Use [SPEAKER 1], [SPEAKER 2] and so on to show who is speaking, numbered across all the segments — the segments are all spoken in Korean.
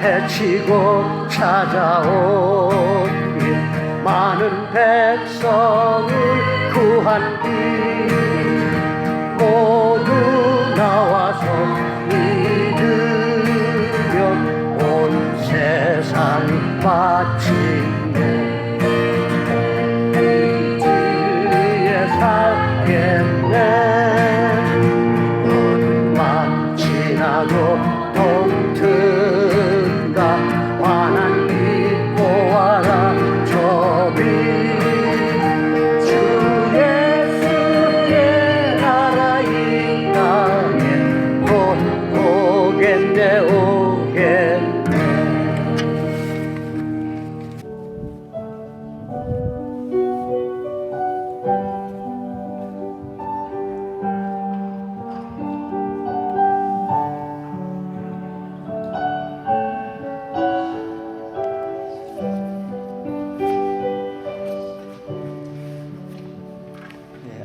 [SPEAKER 1] 헤치고 찾아온 길 많은 백성을 구한 길 모두 나와서 믿으면 온 세상 바치네 이주에 살겠네 어둠 밤 지나고 동튼다 환한 빛 보아라 저비 주 예수의 나라 이 땅에 곧 오겠네 오겠네.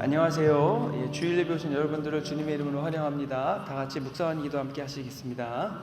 [SPEAKER 2] 안녕하세요. 주일 예배 오신 여러분들을 주님의 이름으로 환영합니다. 다 같이 묵상하는 기도 함께 하시겠습니다.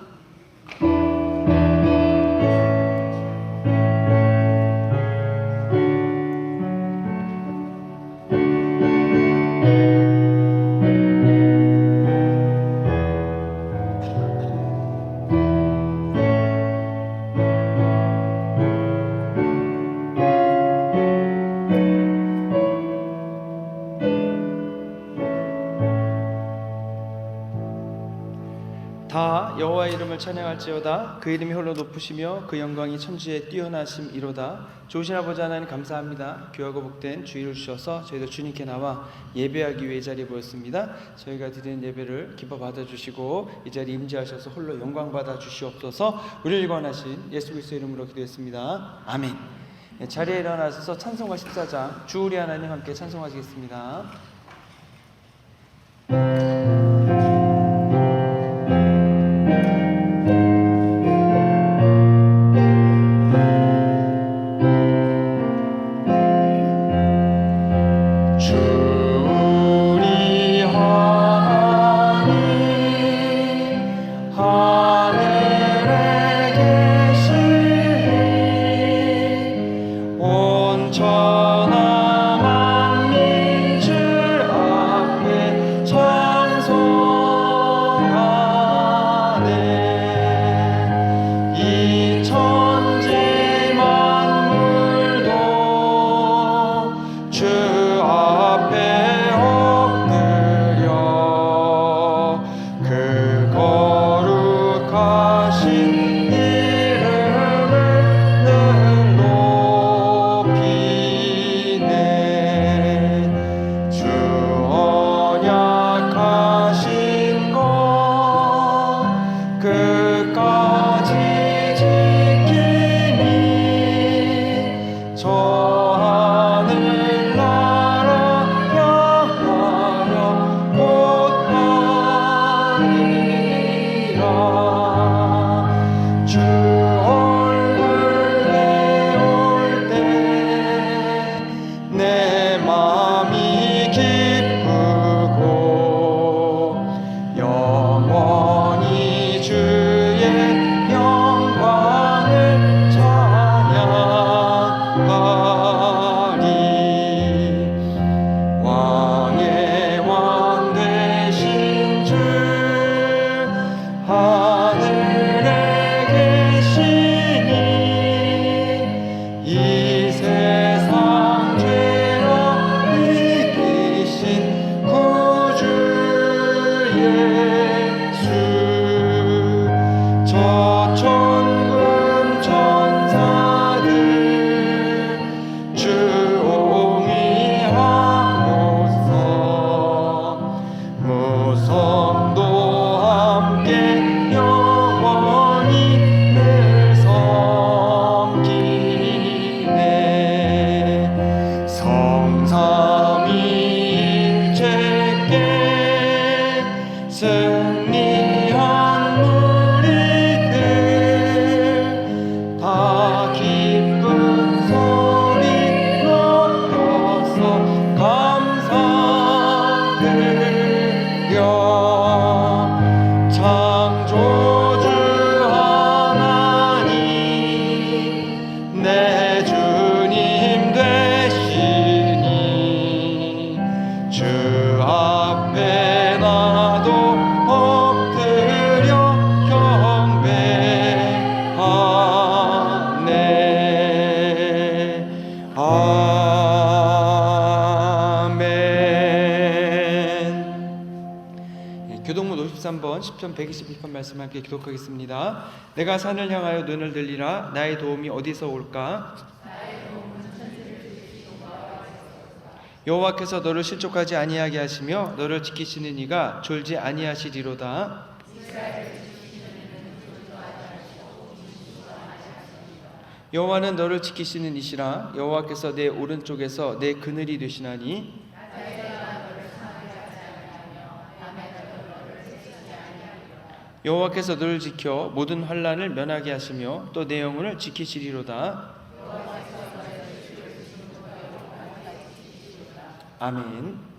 [SPEAKER 2] 다 여호와의 이름을 찬양할지어다. 그 이름이 홀로 높으시며 그 영광이 천지에 뛰어나심이로다. 좋으신 아버지 하나님 감사합니다. 귀하고 복된 주일을 주셔서 저희도 주님께 나와 예배하기 위해 이 자리에 모였습니다. 저희가 드리는 예배를 기뻐 받아주시고 이 자리에 임재하셔서 홀로 영광 받아 주시옵소서. 우리를 구원하신 예수 그리스도의 이름으로 기도했습니다. 아멘. 자리에 일어나셔서 찬송가 14장 주 우리 하나님 함께 찬송하시겠습니다.
[SPEAKER 1] 천하 만민줄 앞에 전
[SPEAKER 2] 한번 시편 121편 말씀 함께 기독하겠습니다. 내가 산을 향하여 눈을 들리라. 나의 도움이 어디서 올까? 여호와께서 너를 실족하지 아니하게 하시며 너를 지키시는 이가 졸지 아니하시리로다. 여호와는 너를 지키시는 이시라. 여호와께서 내 오른쪽에서 내 그늘이 되시나니 여호와께서 너를 지켜 모든 환난을 면하게 하시며 또 내 영혼을 지키시리로다. 아멘.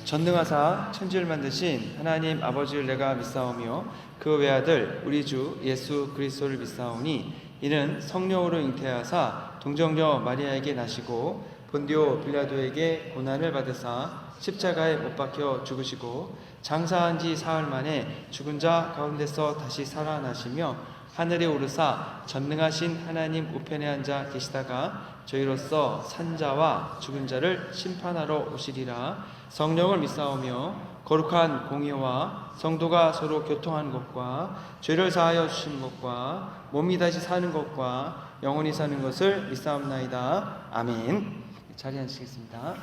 [SPEAKER 2] 전능하사 천지를 만드신 하나님 아버지를 내가 믿사오며 그 외아들 우리 주 예수 그리스도를 믿사오니 이는 성령으로 잉태하사 동정녀 마리아에게 나시고 본디오 빌라도에게 고난을 받으사 십자가에 못 박혀 죽으시고 장사한 지 사흘 만에 죽은 자 가운데서 다시 살아나시며 하늘에 오르사 전능하신 하나님 우편에 앉아 계시다가 저희로서 산 자와 죽은 자를 심판하러 오시리라. 성령을 믿사오며 거룩한 공의와 성도가 서로 교통하는 것과 죄를 사하여 주시는 것과 몸이 다시 사는 것과 영원히 사는 것을 믿사옵나이다. 아멘. 자리에 앉으시겠습니다.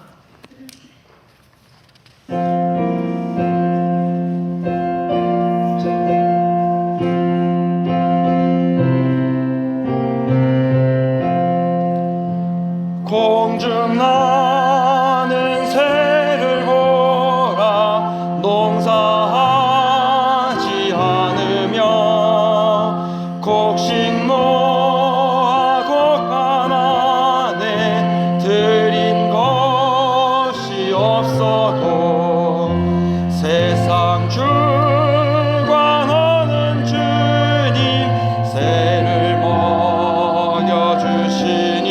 [SPEAKER 2] 공중나는 새를 보라. 농사하지 않으며 곡식모아 곡간안에 들인 것이 없어도 세상 주관하는 주님 새를 먹여주시니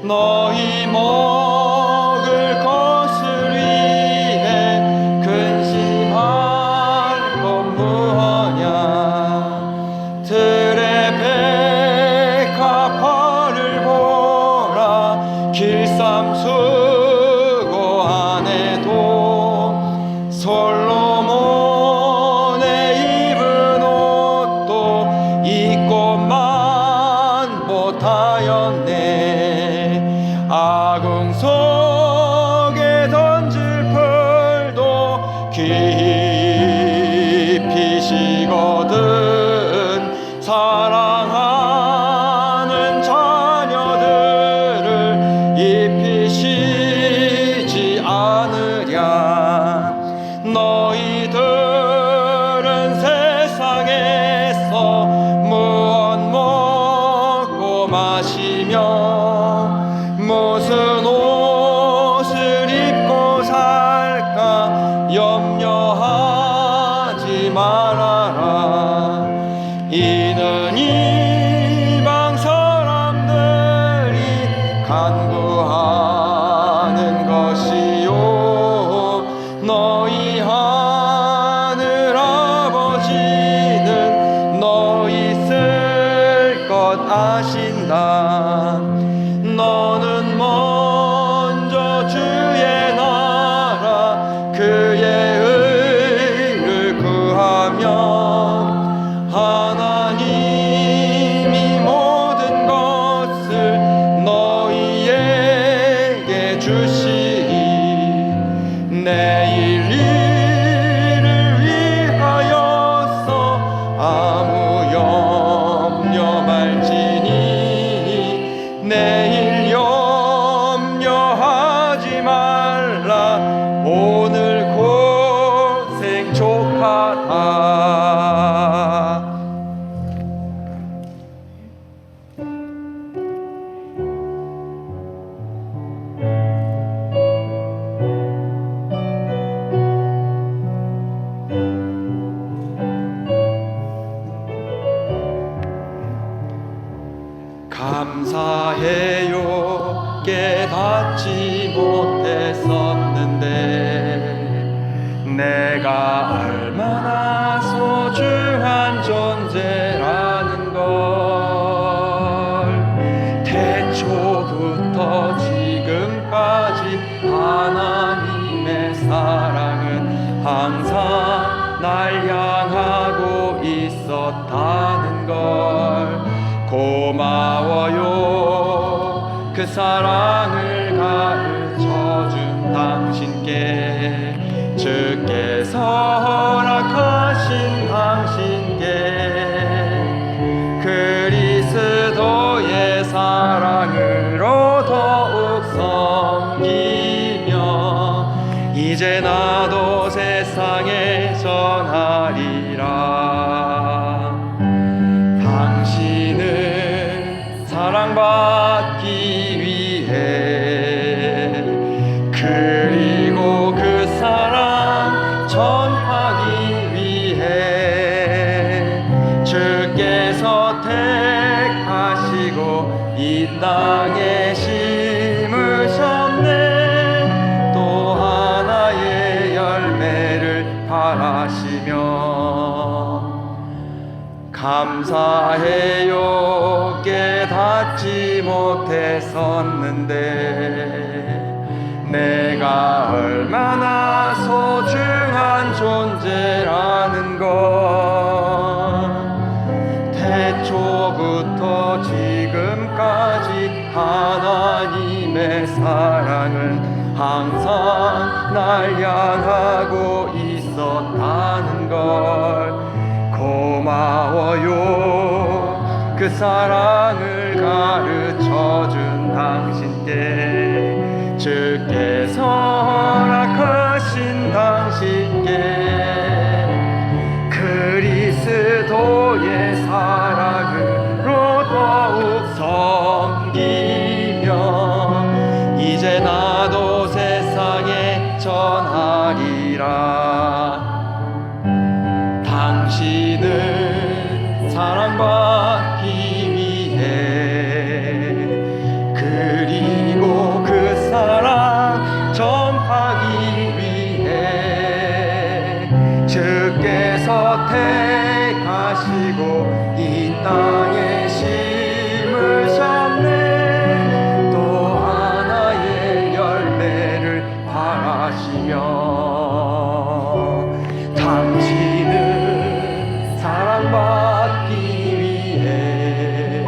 [SPEAKER 2] 너희 먹을 것을 위해 근심할 것 무엇냐. 들의 백합화를 보라. 길쌈수고 안에도 솔로몬의 입은 옷도 입고만 못하였네. 아궁 속에 던질 풀도 깊이시거든. 사랑하는 자녀들을 입히시지 않으랴. 너희들은 세상에서 무엇 먹고 마시며 무슨 옷을 입고 살까 염려하지 말아라. 이는 이방 사람들이 간구하는 것이요 너희 하늘 아버지는 너희 쓸 것 아신다. 너는 먼저 주의 나라 그의 의를 구하면 하나님이 모든 것을 너희에게 주시리. 내일 일을 위하여서 아무 염려 말지니 내일 염려하지 말라. 오늘 고생 족하다. 닿지 못했었는데 내가 얼마나 소중한 존재라는 걸 태초부터 지금까지 하나님의 사랑은 항상 날 향하고 있었다는 걸 고마워요. 그 사랑을 가르쳐준 당신께 주께서 허락하신 당신께 그리스도의 사랑으로 더욱 섬기며 이제 나도 세상에 전하리라. 당신은 사랑받기 위해 그리고 그 사랑 전하기 위해 주께서 택하시고 이 땅에 심으셨네. 또 하나의 열매를 바라시며 감사해요. 깨닫지 못했었는데 내가 얼마나 소중한 존재라는 걸 태초부터 지금까지 하나님의 사랑은 항상 날 향하고 있었다는 걸 고마워요. 그 사랑을 가르쳐준 당신께 주께서 허락하신 당신께 그리스도의 사랑으로 더욱 섬기며 이제 나도 세상에 전하리라. 당신은 사랑받기 위해 그리고 그 사랑 전하기 위해 주께서 택하시고 이 땅에 심으셨네. 또 하나의 열매를 바라시며 당신은 사랑받기 위해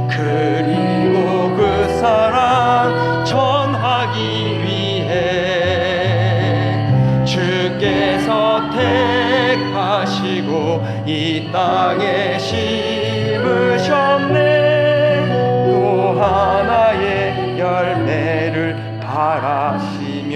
[SPEAKER 2] 그리고 그 사랑 전하기 위해 주께서 택하시고 이 땅에 심으셨네. 또 하나의 열매를 바라시며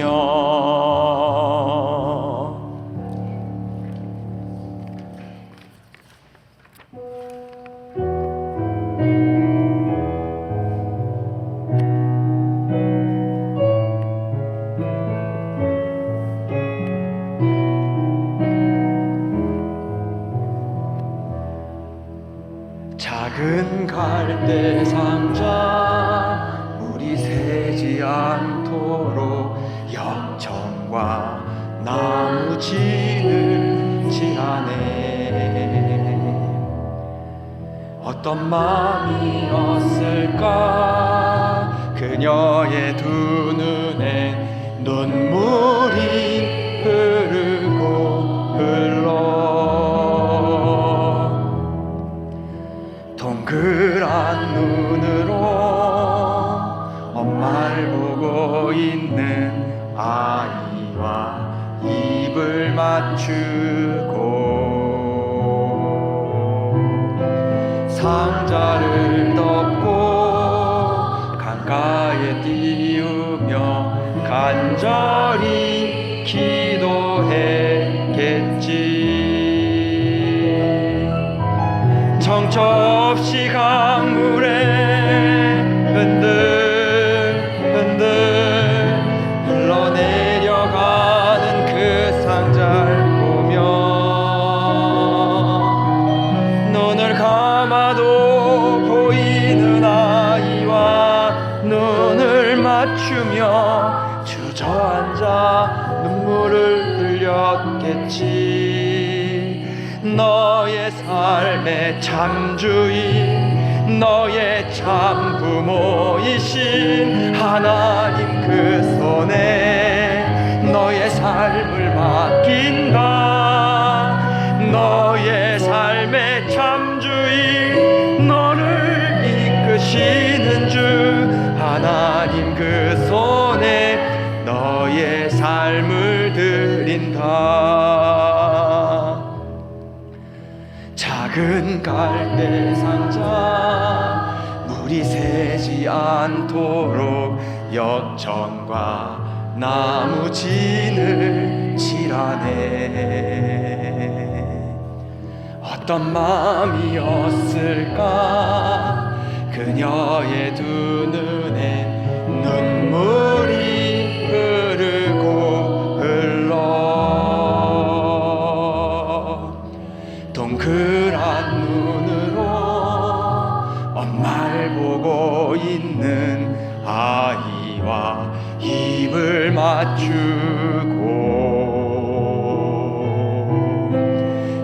[SPEAKER 2] 작은 갈대 상자 물이 새지 않도록 역청과 나무진을 지나네. 어떤 마음이었을까 그녀의 두 눈에 눈물이 흐르고 흘러 동그란 눈으로 엄마를 보고 있는 아이와 입을 맞추고 상자를 덮고 강가에 띄우며 간절히 기도했겠지. 정처 없이 강물에 흔들흔들 흘러내려가는 그 상자를 보며 눈을 감아도 보이는 아이와 눈을 맞추며 주저앉아 눈물을 흘렸겠지. 너의 삶의 참주인, 너의 참부모이신 하나님 그 손에 너의 삶을 맡긴다. 너의 삶의 참주인, 너를 이끄시는 주 하나님 그 손에 너의 삶을 드린다. 작은 갈대 상자 물이 새지 않도록 엽전과 나무 진을 칠하네. 어떤 마음이었을까 그녀의 두 눈에 눈물이 흐르고 흘러. 동그란 눈으로 엄마를 보고 있는 아이와 입을 맞추고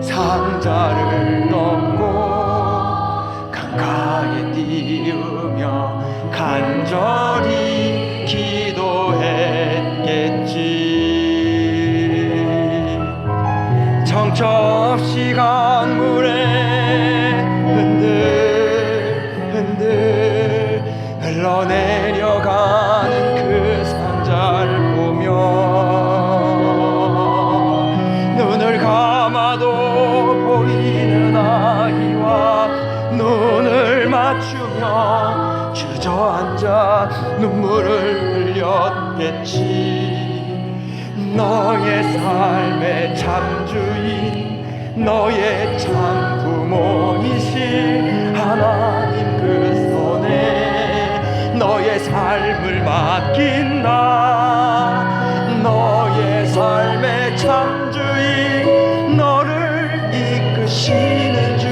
[SPEAKER 2] 상자를 넘고 강가에 띄우며 간절히 기도했겠지. 정처 없이 강물에 흔들흔들 흘러내려가는 그 상자를 보며 눈을 감아도 보이는 아이와 눈을 맞추며 주저앉아 눈물을 흘렸겠지. 너의 삶의 참주인, 너의 참부모이신 하나님 그 손에 너의 삶을 맡긴다. 너의 삶의 참주인, 너를 이끄시는 주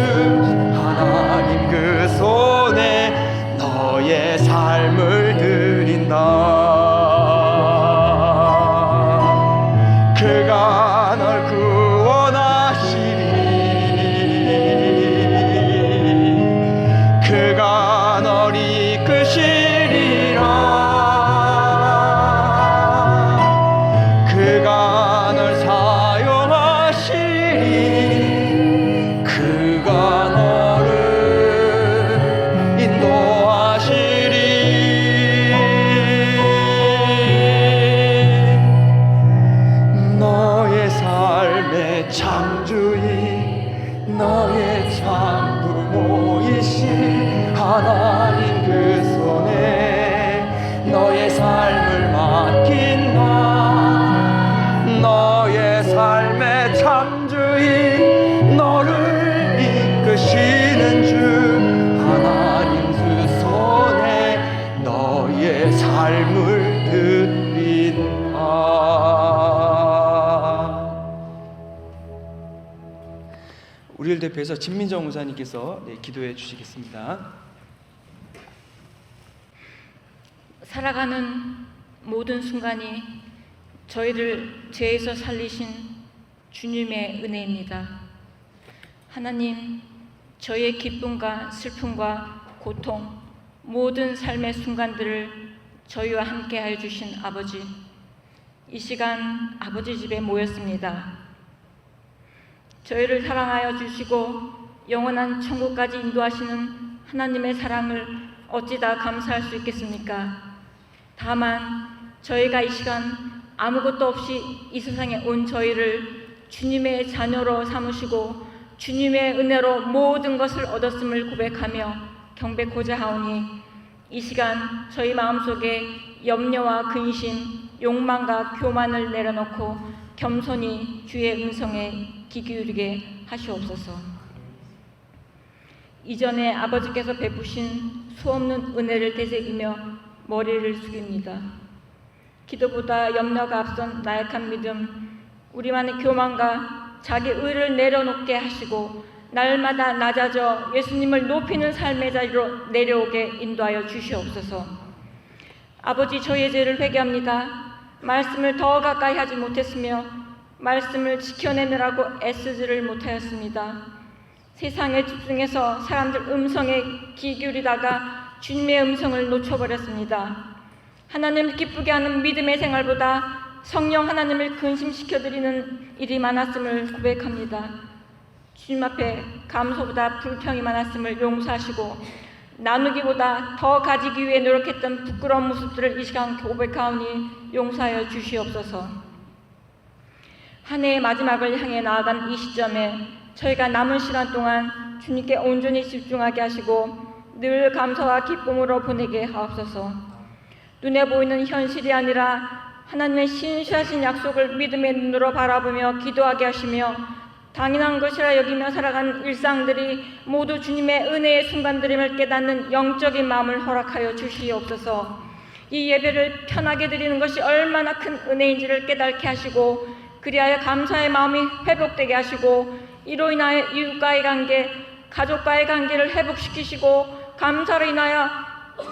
[SPEAKER 2] 하나님 그 손에 너의 삶을 드린다. 그가 널 구원하시리. 그가 널 이끄시리라. 그가 널 사용하시리. 그가 너를 인도하시리. 너의 삶의 참주인, 너의 참부모이신 하나님 그 손에 너의 삶을 맡긴다. 너의 삶의 참주인, 너를 이끄시는 주 하나님 그 손에 너의 삶을 드린다. 우리를 대표해서 진민정 목사님께서 기도해 주시겠습니다.
[SPEAKER 3] 살아가는 모든 순간이 저희를 죄에서 살리신 주님의 은혜입니다. 하나님, 저희의 기쁨과 슬픔과 고통, 모든 삶의 순간들을 저희와 함께 하여 주신 아버지, 이 시간 아버지 집에 모였습니다. 저희를 사랑하여 주시고 영원한 천국까지 인도하시는 하나님의 사랑을 어찌다 감사할 수 있겠습니까? 다만 저희가 이 시간 아무것도 없이 이 세상에 온 저희를 주님의 자녀로 삼으시고 주님의 은혜로 모든 것을 얻었음을 고백하며 경배코자 하오니, 이 시간 저희 마음속에 염려와 근심, 욕망과 교만을 내려놓고 겸손히 주의 음성에 귀 기울이게 하시옵소서. 이전에 아버지께서 베푸신 수없는 은혜를 되새기며 머리를 숙입니다. 기도보다 염려가 앞선 나약한 믿음, 우리만의 교만과 자기 의를 내려놓게 하시고 날마다 낮아져 예수님을 높이는 삶의 자리로 내려오게 인도하여 주시옵소서. 아버지, 저의 죄를 회개합니다. 말씀을 더 가까이 하지 못했으며 말씀을 지켜내느라고 애쓰지를 못하였습니다. 세상에 집중해서 사람들 음성에 귀 기울이다가 주님의 음성을 놓쳐버렸습니다. 하나님을 기쁘게 하는 믿음의 생활보다 성령 하나님을 근심시켜드리는 일이 많았음을 고백합니다. 주님 앞에 감소보다 불평이 많았음을 용서하시고 나누기보다 더 가지기 위해 노력했던 부끄러운 모습들을 이 시간 고백하오니 용서하여 주시옵소서. 한 해의 마지막을 향해 나아간 이 시점에 저희가 남은 시간 동안 주님께 온전히 집중하게 하시고 늘 감사와 기쁨으로 보내게 하옵소서. 눈에 보이는 현실이 아니라 하나님의 신실하신 약속을 믿음의 눈으로 바라보며 기도하게 하시며 당연한 것이라 여기며 살아가는 일상들이 모두 주님의 은혜의 순간들임을 깨닫는 영적인 마음을 허락하여 주시옵소서. 이 예배를 편하게 드리는 것이 얼마나 큰 은혜인지를 깨닫게 하시고 그리하여 감사의 마음이 회복되게 하시고 이로 인하여 이웃과의 관계, 가족과의 관계를 회복시키시고 감사로 인하여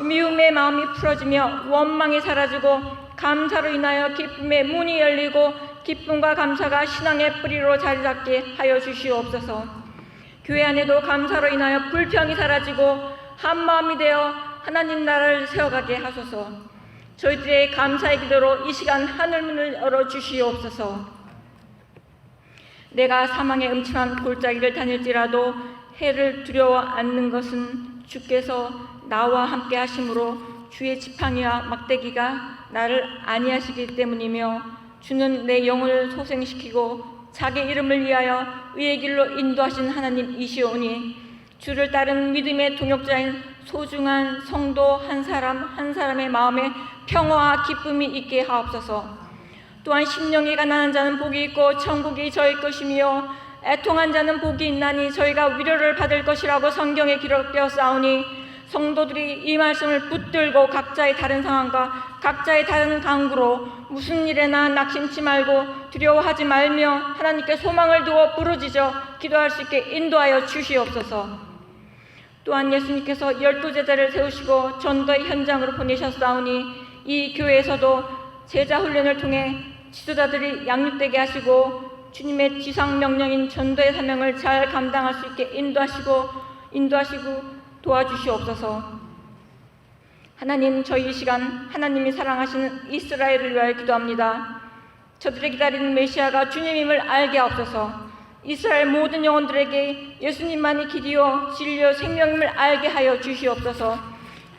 [SPEAKER 3] 미움의 마음이 풀어지며 원망이 사라지고 감사로 인하여 기쁨의 문이 열리고 기쁨과 감사가 신앙의 뿌리로 자리 잡게 하여 주시옵소서. 교회 안에도 감사로 인하여 불평이 사라지고 한마음이 되어 하나님 나라를 세워가게 하소서. 저희들의 감사의 기도로 이 시간 하늘문을 열어 주시옵소서. 내가 사망의 음침한 골짜기를 다닐지라도 해를 두려워 않는 것은 주께서 나와 함께 하심으로 주의 지팡이와 막대기가 나를 안위하시기 때문이며 주는 내 영혼을 소생시키고 자기 이름을 위하여 의의 길로 인도하신 하나님이시오니 주를 따르는 믿음의 동역자인 소중한 성도 한 사람 한 사람의 마음에 평화와 기쁨이 있게 하옵소서. 또한 심령이 가난한 자는 복이 있고 천국이 저희 것이며 애통한 자는 복이 있나니 저희가 위로를 받을 것이라고 성경에 기록되었사오니 성도들이 이 말씀을 붙들고 각자의 다른 상황과 각자의 다른 강구로 무슨 일에나 낙심치 말고 두려워하지 말며 하나님께 소망을 두어 부르짖어 기도할 수 있게 인도하여 주시옵소서. 또한 예수님께서 12제자를 세우시고 전도의 현장으로 보내셨사오니 이 교회에서도 제자 훈련을 통해 지도자들이 양육되게 하시고 주님의 지상 명령인 전도의 사명을 잘 감당할 수 있게 인도하시고 도와주시옵소서. 하나님, 저희 이 시간 하나님이 사랑하시는 이스라엘을 위하여 기도합니다. 저들이 기다리는 메시아가 주님임을 알게 하옵소서. 이스라엘 모든 영혼들에게 예수님만이 길이요 진리요 생명임을 알게 하여 주시옵소서.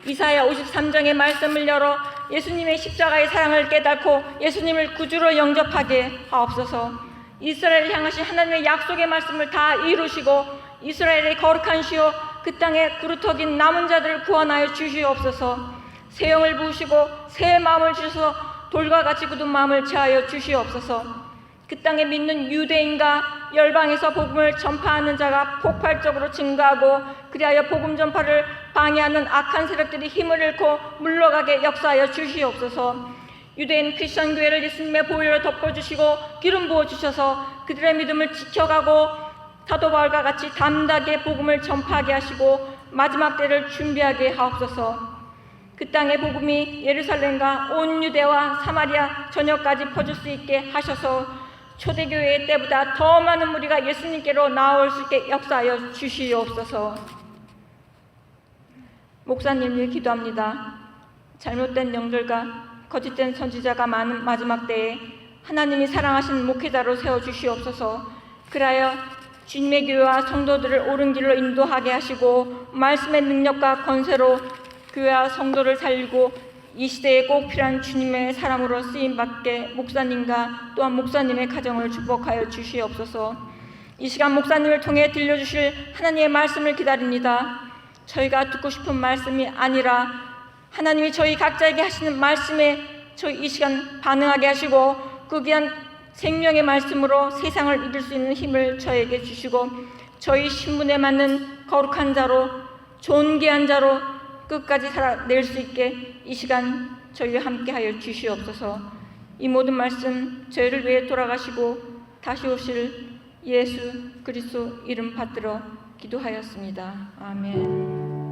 [SPEAKER 3] 이사야 53장의 말씀을 열어 예수님의 십자가의 사랑을 깨닫고 예수님을 구주로 영접하게 하옵소서. 이스라엘을 향하신 하나님의 약속의 말씀을 다 이루시고 이스라엘의 거룩한 시요 그 땅에 그루터긴 남은 자들을 구원하여 주시옵소서. 새 영을 부으시고 새 마음을 주셔서 돌과 같이 굳은 마음을 채하여 주시옵소서. 그 땅에 믿는 유대인과 열방에서 복음을 전파하는 자가 폭발적으로 증가하고 그리하여 복음 전파를 방해하는 악한 세력들이 힘을 잃고 물러가게 역사하여 주시옵소서. 유대인 크리스천 교회를 예수님의 보혈로 덮어주시고 기름 부어주셔서 그들의 믿음을 지켜가고 사도 바울과 같이 담대하게 복음을 전파하게 하시고 마지막 때를 준비하게 하옵소서. 그 땅의 복음이 예루살렘과 온 유대와 사마리아 전역까지 퍼질 수 있게 하셔서 초대교회의 때보다 더 많은 무리가 예수님께로 나올 수 있게 역사하여 주시옵소서. 목사님을 기도합니다. 잘못된 영들과 거짓된 선지자가 많은 마지막 때에 하나님이 사랑하시는 목회자로 세워주시옵소서. 그리하여 주님의 교회와 성도들을 옳은 길로 인도하게 하시고 말씀의 능력과 권세로 교회와 성도를 살리고 이 시대에 꼭 필요한 주님의 사람으로 쓰임받게 목사님과 또한 목사님의 가정을 축복하여 주시옵소서. 이 시간 목사님을 통해 들려주실 하나님의 말씀을 기다립니다. 저희가 듣고 싶은 말씀이 아니라 하나님이 저희 각자에게 하시는 말씀에 저희 이 시간 반응하게 하시고 그 귀한 생명의 말씀으로 세상을 이길 수 있는 힘을 저에게 주시고 저희 신분에 맞는 거룩한 자로 존귀한 자로 끝까지 살아낼 수 있게 이 시간 저희와 함께하여 주시옵소서. 이 모든 말씀 저희를 위해 돌아가시고 다시 오실 예수 그리스도 이름 받들어 기도하였습니다. 아멘.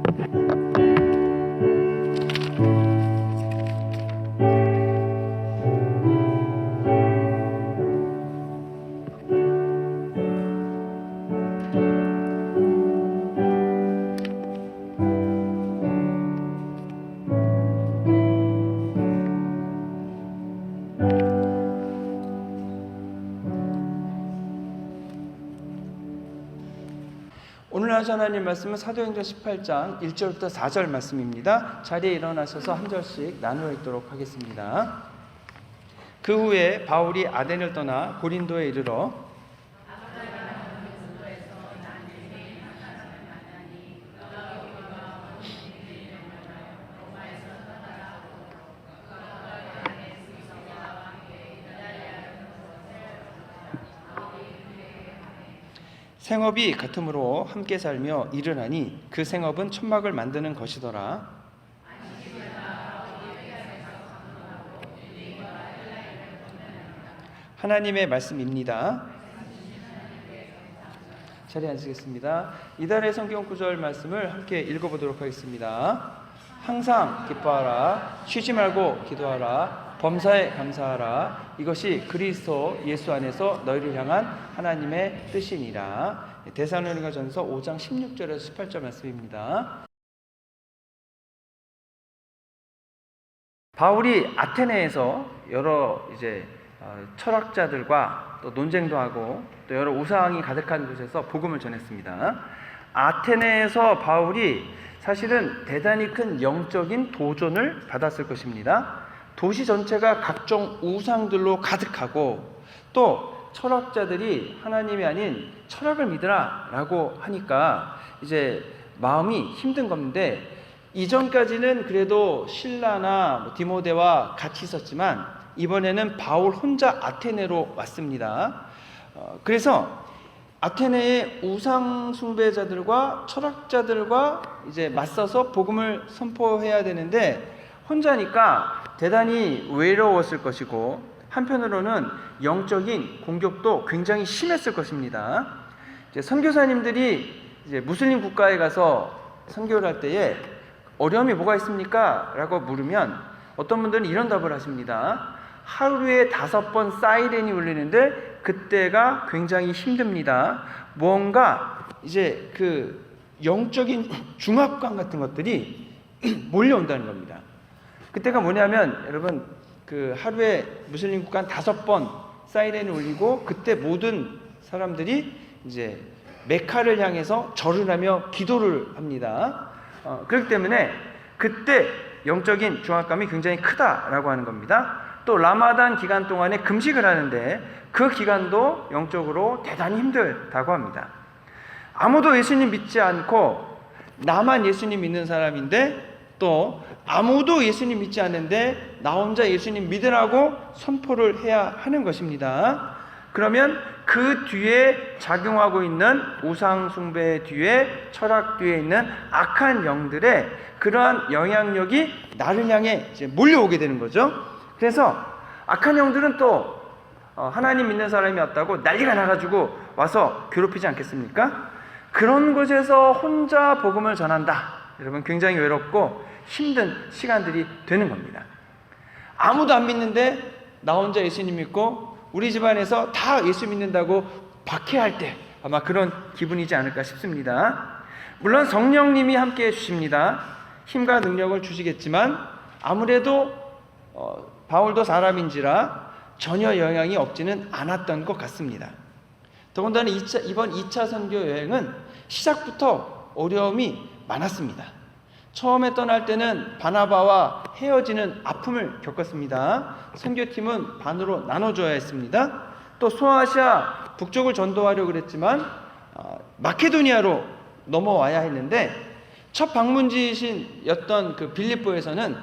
[SPEAKER 2] 오늘 하신 하나님 말씀은 사도행전 18장 1절부터 4절 말씀입니다. 자리에 일어나셔서 한 절씩 나누어 읽도록 하겠습니다. 그 후에 바울이 아덴을 떠나 고린도에 이르러 생업이 같으므로 함께 살며 일을 하니 그 생업은 천막을 만드는 것이더라. 하나님의 말씀입니다. 자리에 앉으시겠습니다. 이달의 성경 구절 말씀을 함께 읽어보도록 하겠습니다. 항상 기뻐하라, 쉬지 말고 기도하라, 범사에 감사하라. 이것이 그리스도 예수 안에서 너희를 향한 하나님의 뜻이니라. 데살로니가전서 5장 16절에서 18절 말씀입니다. 바울이 아테네에서 여러 철학자들과 또 논쟁도 하고 또 여러 우상이 가득한 곳에서 복음을 전했습니다. 아테네에서 바울이 사실은 대단히 큰 영적인 도전을 받았을 것입니다. 도시 전체가 각종 우상들로 가득하고 또 철학자들이 하나님이 아닌 철학을 믿으라 라고 하니까 이제 마음이 힘든 건데, 이전까지는 그래도 실라나 디모데와 같이 있었지만 이번에는 바울 혼자 아테네로 왔습니다. 그래서 아테네의 우상 숭배자들과 철학자들과 이제 맞서서 복음을 선포해야 되는데 혼자니까 대단히 외로웠을 것이고, 한편으로는 영적인 공격도 굉장히 심했을 것입니다. 선교사님들이 이제 무슬림 국가에 가서 선교를 할 때에 어려움이 뭐가 있습니까? 라고 물으면 어떤 분들은 이런 답을 하십니다. 하루에 5번 사이렌이 울리는데 그때가 굉장히 힘듭니다. 뭔가 이제 그 영적인 중압감 같은 것들이 몰려온다는 겁니다. 그때가 뭐냐면 여러분, 그 하루에 무슬림 국가 5번 사이렌이 울리고 그때 모든 사람들이 이제 메카를 향해서 절을 하며 기도를 합니다. 그렇기 때문에 그때 영적인 중압감이 굉장히 크다라고 하는 겁니다. 또 라마단 기간 동안에 금식을 하는데 그 기간도 영적으로 대단히 힘들다고 합니다. 아무도 예수님 믿지 않고 나만 예수님 믿는 사람인데, 또 아무도 예수님 믿지 않는데 나 혼자 예수님 믿으라고 선포를 해야 하는 것입니다. 그러면 그 뒤에 작용하고 있는 우상 숭배 뒤에, 철학 뒤에 있는 악한 영들의 그러한 영향력이 나를 향해 이제 몰려오게 되는 거죠. 그래서 악한 영들은 또 하나님 믿는 사람이 왔다고 난리가 나가지고 와서 괴롭히지 않겠습니까? 그런 곳에서 혼자 복음을 전한다. 여러분, 굉장히 외롭고 힘든 시간들이 되는 겁니다. 아무도 안 믿는데 나 혼자 예수님 믿고 우리 집안에서 다 예수 믿는다고 박해할 때 아마 그런 기분이지 않을까 싶습니다. 물론 성령님이 함께해 주십니다. 힘과 능력을 주시겠지만 아무래도 바울도 사람인지라 전혀 영향이 없지는 않았던 것 같습니다. 더군다나 이번 2차 선교 여행은 시작부터 어려움이 많았습니다. 처음에 떠날 때는 바나바와 헤어지는 아픔을 겪었습니다. 선교팀은 반으로 나눠줘야 했습니다. 또 소아시아 북쪽을 전도하려고 그랬지만 마케도니아로 넘어와야 했는데 첫 방문지이신 그 빌립보에서는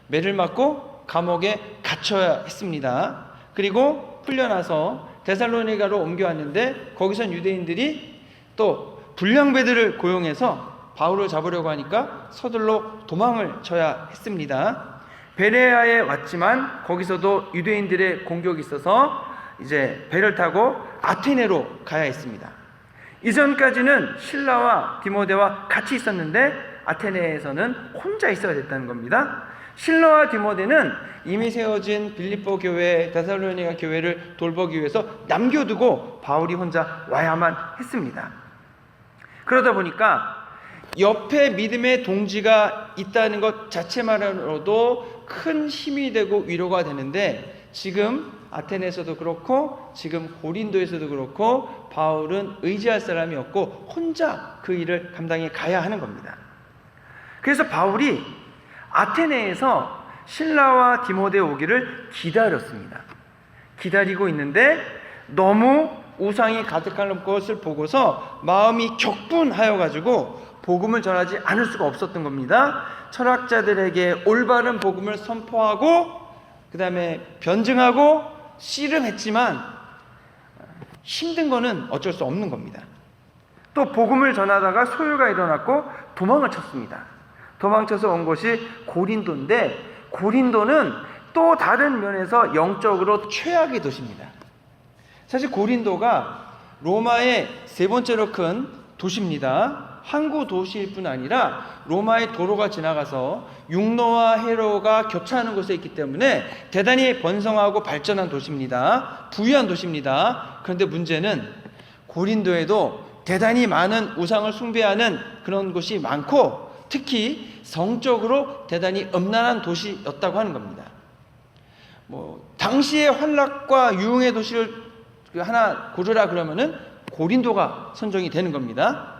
[SPEAKER 2] 매를 맞고 감옥에 갇혀야 했습니다. 그리고 풀려나서 데살로니가로 옮겨왔는데 거기선 유대인들이 또 불량배들을 고용해서 바울을 잡으려고 하니까 서둘러 도망을 쳐야 했습니다. 베레아에 왔지만 거기서도 유대인들의 공격이 있어서 이제 배를 타고 아테네로 가야 했습니다. 이전까지는 실라와 디모데와 같이 있었는데 아테네에서는 혼자 있어야 됐다는 겁니다. 실라와 디모데는 이미 세워진 빌립보 교회, 데살로니가 교회를 돌보기 위해서 남겨두고 바울이 혼자 와야만 했습니다. 그러다 보니까 옆에 믿음의 동지가 있다는 것 자체만으로도 큰 힘이 되고 위로가 되는데, 지금 아테네에서도 그렇고 지금 고린도에서도 그렇고 바울은 의지할 사람이 없고 혼자 그 일을 감당해 가야 하는 겁니다. 그래서 바울이 아테네에서 실라와 디모데 오기를 기다렸습니다. 기다리고 있는데 너무 우상이 가득한 것을 보고서 마음이 격분하여 가지고 복음을 전하지 않을 수가 없었던 겁니다. 철학자들에게 올바른 복음을 선포하고 그 다음에 변증하고 씨름했지만 힘든 거는 어쩔 수 없는 겁니다. 또 복음을 전하다가 소요가 일어났고 도망을 쳤습니다. 도망쳐서 온 곳이 고린도인데, 고린도는 또 다른 면에서 영적으로 최악의 도시입니다. 사실 고린도가 로마의 세 번째로 큰 도시입니다. 항구 도시일 뿐 아니라 로마의 도로가 지나가서 육로와 해로가 교차하는 곳에 있기 때문에 대단히 번성하고 발전한 도시입니다. 부유한 도시입니다. 그런데 문제는 고린도에도 대단히 많은 우상을 숭배하는 그런 곳이 많고, 특히 성적으로 대단히 음란한 도시였다고 하는 겁니다. 당시의 환락과 유흥의 도시를 하나 고르라 그러면은 고린도가 선정이 되는 겁니다.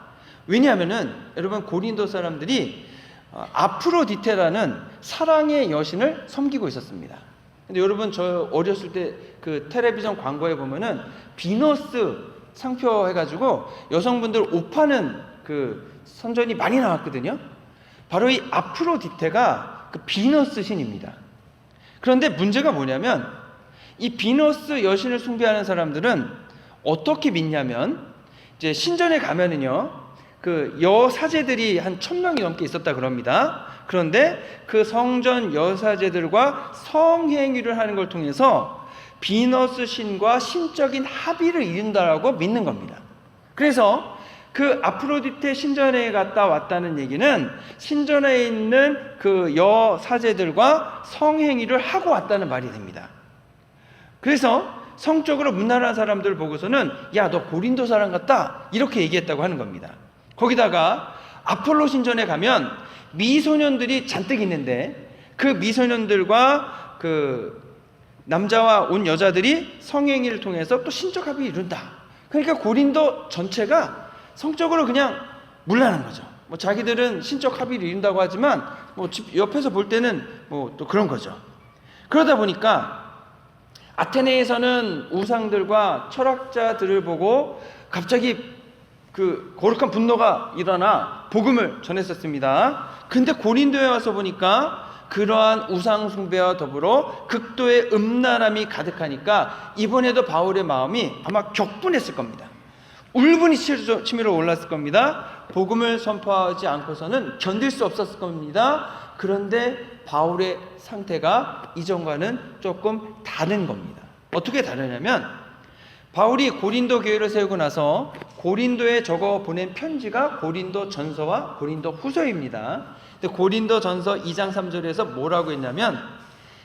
[SPEAKER 2] 왜냐하면은 여러분, 고린도 사람들이 아프로디테라는 사랑의 여신을 섬기고 있었습니다. 근데 여러분, 저 어렸을 때 그 텔레비전 광고에 보면은 비너스 상표 해가지고 여성분들 옷 파는 그 선전이 많이 나왔거든요. 바로 이 아프로디테가 그 비너스 신입니다. 그런데 문제가 뭐냐면 이 비너스 여신을 숭배하는 사람들은 어떻게 믿냐면, 이제 신전에 가면은요, 그 여사제들이 한 1000명이 넘게 있었다 그럽니다. 그런데 그 성전 여사제들과 성행위를 하는 걸 통해서 비너스 신과 신적인 합의를 이룬다라고 믿는 겁니다. 그래서 그 아프로디테 신전에 갔다 왔다는 얘기는 신전에 있는 그 여사제들과 성행위를 하고 왔다는 말이 됩니다. 그래서 성적으로 문란한 사람들 보고서는 야, 너 고린도 사람 같다, 이렇게 얘기했다고 하는 겁니다. 거기다가 아폴로 신전에 가면 미소년들이 잔뜩 있는데 그 미소년들과 그 남자와 온 여자들이 성행위를 통해서 또 신적 합의를 이룬다. 그러니까 고린도 전체가 성적으로 그냥 문란한 거죠. 자기들은 신적 합의를 이룬다고 하지만 옆에서 볼 때는 또 그런 거죠. 그러다 보니까 아테네에서는 우상들과 철학자들을 보고 갑자기 그 거룩한 분노가 일어나 복음을 전했었습니다. 근데 고린도에 와서 보니까 그러한 우상 숭배와 더불어 극도의 음란함이 가득하니까 이번에도 바울의 마음이 아마 격분했을 겁니다. 울분이 치밀어 올랐을 겁니다. 복음을 선포하지 않고서는 견딜 수 없었을 겁니다. 그런데 바울의 상태가 이전과는 조금 다른 겁니다. 어떻게 다르냐면, 바울이 고린도 교회를 세우고 나서 고린도에 적어 보낸 편지가 고린도 전서와 고린도 후서입니다. 근데 고린도 전서 2장 3절에서 뭐라고 했냐면,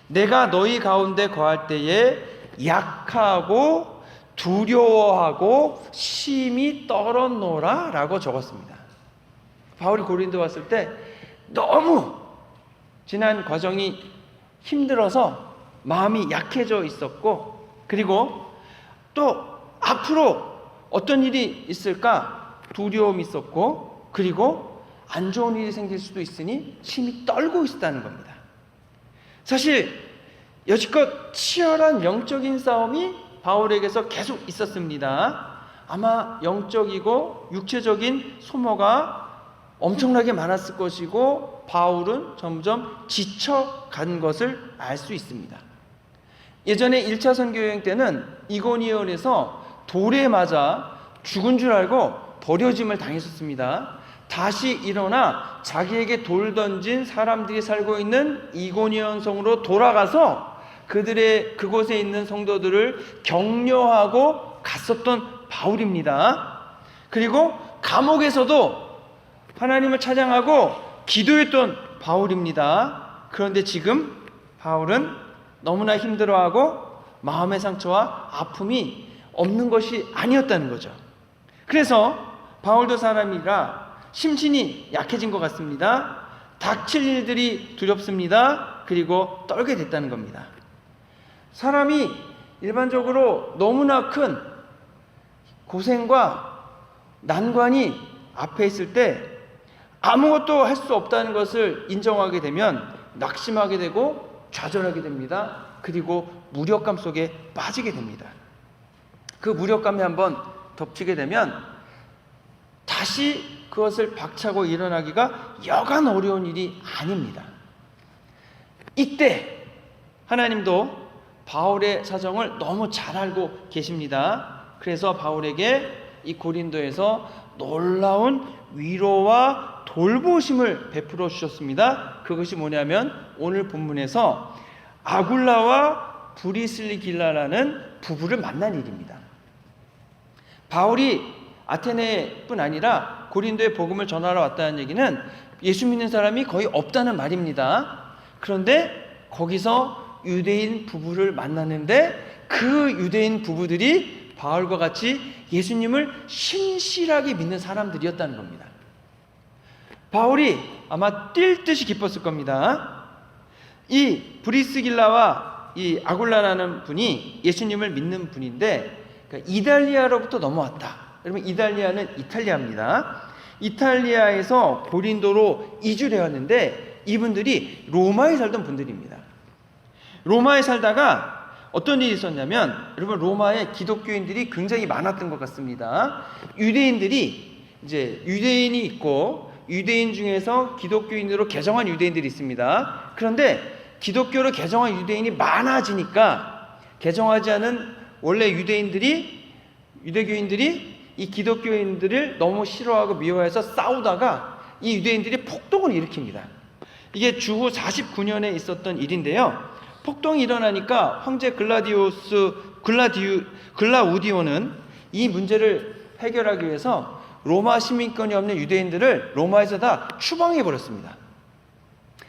[SPEAKER 2] 내가 너희 가운데 거할 때에 약하고 두려워하고 심히 떨었노라 라고 적었습니다. 바울이 고린도 왔을 때 너무 지난 과정이 힘들어서 마음이 약해져 있었고, 그리고 또 앞으로 어떤 일이 있을까 두려움이 있었고, 그리고 안 좋은 일이 생길 수도 있으니 심히 떨고 있었다는 겁니다. 사실 여지껏 치열한 영적인 싸움이 바울에게서 계속 있었습니다. 아마 영적이고 육체적인 소모가 엄청나게 많았을 것이고 바울은 점점 지쳐간 것을 알 수 있습니다. 예전에 1차 선교여행 때는 이고니온에서 돌에 맞아 죽은 줄 알고 버려짐을 당했었습니다. 다시 일어나 자기에게 돌 던진 사람들이 살고 있는 이고니온 성으로 돌아가서 그곳에 있는 성도들을 격려하고 갔었던 바울입니다. 그리고 감옥에서도 하나님을 찬양하고 기도했던 바울입니다. 그런데 지금 바울은 너무나 힘들어하고 마음의 상처와 아픔이 없는 것이 아니었다는 거죠. 그래서 바울도 사람이라 심신이 약해진 것 같습니다. 닥칠 일들이 두렵습니다. 그리고 떨게 됐다는 겁니다. 사람이 일반적으로 너무나 큰 고생과 난관이 앞에 있을 때 아무것도 할 수 없다는 것을 인정하게 되면 낙심하게 되고 좌절하게 됩니다. 그리고 무력감 속에 빠지게 됩니다. 그 무력감이 한번 덮치게 되면 다시 그것을 박차고 일어나기가 여간 어려운 일이 아닙니다. 이때 하나님도 바울의 사정을 너무 잘 알고 계십니다. 그래서 바울에게 이 고린도에서 놀라운 위로와 돌보심을 베풀어 주셨습니다. 그것이 뭐냐면 오늘 본문에서 아굴라와 브리슬리길라라는 부부를 만난 일입니다. 바울이 아테네뿐 아니라 고린도에 복음을 전하러 왔다는 얘기는 예수 믿는 사람이 거의 없다는 말입니다. 그런데 거기서 유대인 부부를 만났는데 그 유대인 부부들이 바울과 같이 예수님을 신실하게 믿는 사람들이었다는 겁니다. 바울이 아마 뛸 듯이 기뻤을 겁니다. 이 브리스길라와 이 아굴라라는 분이 예수님을 믿는 분인데 그러니까 이달리아로부터 넘어왔다. 여러분 이달리아는 이탈리아입니다. 이탈리아에서 고린도로 이주를 해왔는데 이분들이 로마에 살던 분들입니다. 로마에 살다가 어떤 일이 있었냐면 여러분 로마에 기독교인들이 굉장히 많았던 것 같습니다. 유대인들이 이제 유대인이 있고 유대인 중에서 기독교인으로 개정한 유대인들이 있습니다. 그런데 기독교로 개정한 유대인이 많아지니까 개정하지 않은 원래 유대교인들이 이 기독교인들을 너무 싫어하고 미워해서 싸우다가 이 유대인들이 폭동을 일으킵니다. 이게 주후 49년에 있었던 일인데요. 폭동이 일어나니까 황제 글라우디오는 이 문제를 해결하기 위해서 로마 시민권이 없는 유대인들을 로마에서 다 추방해 버렸습니다.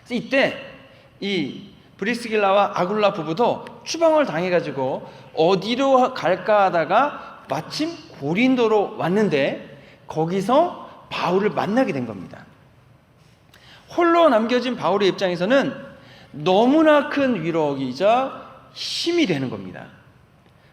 [SPEAKER 2] 그래서 이때 이 브리스길라와 아굴라 부부도 추방을 당해가지고 어디로 갈까 하다가 마침 고린도로 왔는데 거기서 바울을 만나게 된 겁니다. 홀로 남겨진 바울의 입장에서는 너무나 큰 위로이자 힘이 되는 겁니다.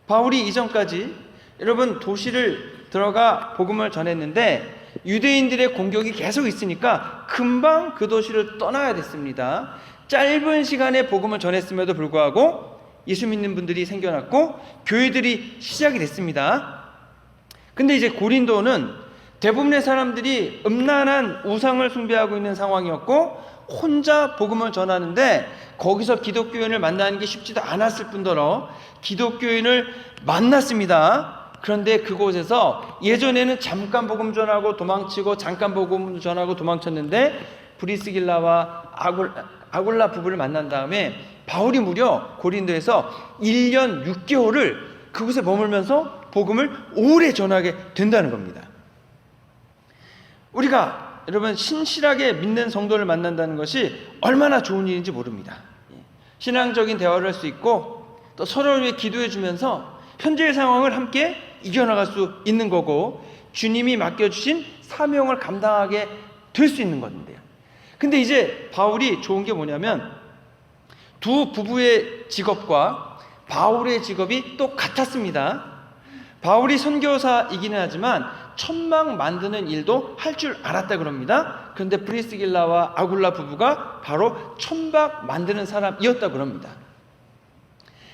[SPEAKER 2] 바울이 이전까지 여러분 도시를 들어가 복음을 전했는데 유대인들의 공격이 계속 있으니까 금방 그 도시를 떠나야 됐습니다. 짧은 시간에 복음을 전했음에도 불구하고 예수 믿는 분들이 생겨났고 교회들이 시작이 됐습니다. 근데 이제 고린도는 대부분의 사람들이 음란한 우상을 숭배하고 있는 상황이었고 혼자 복음을 전하는데 거기서 기독교인을 만나는 게 쉽지도 않았을 뿐더러 기독교인을 만났습니다. 그런데 그곳에서 예전에는 잠깐 복음 전하고 도망치고 잠깐 복음 전하고 도망쳤는데 브리스길라와 아굴라 부부를 만난 다음에 바울이 무려 고린도에서 1년 6개월을 그곳에 머물면서 복음을 오래 전하게 된다는 겁니다. 우리가 여러분 신실하게 믿는 성도를 만난다는 것이 얼마나 좋은 일인지 모릅니다. 신앙적인 대화를 할 수 있고 또 서로를 위해 기도해 주면서 현재의 상황을 함께 이겨나갈 수 있는 거고 주님이 맡겨주신 사명을 감당하게 될 수 있는 건데요. 근데 이제 바울이 좋은 게 뭐냐면 두 부부의 직업과 바울의 직업이 또 같았습니다. 바울이 선교사이기는 하지만 천막 만드는 일도 할 줄 알았다 그럽니다. 그런데 브리스길라와 아굴라 부부가 바로 천막 만드는 사람이었다 그럽니다.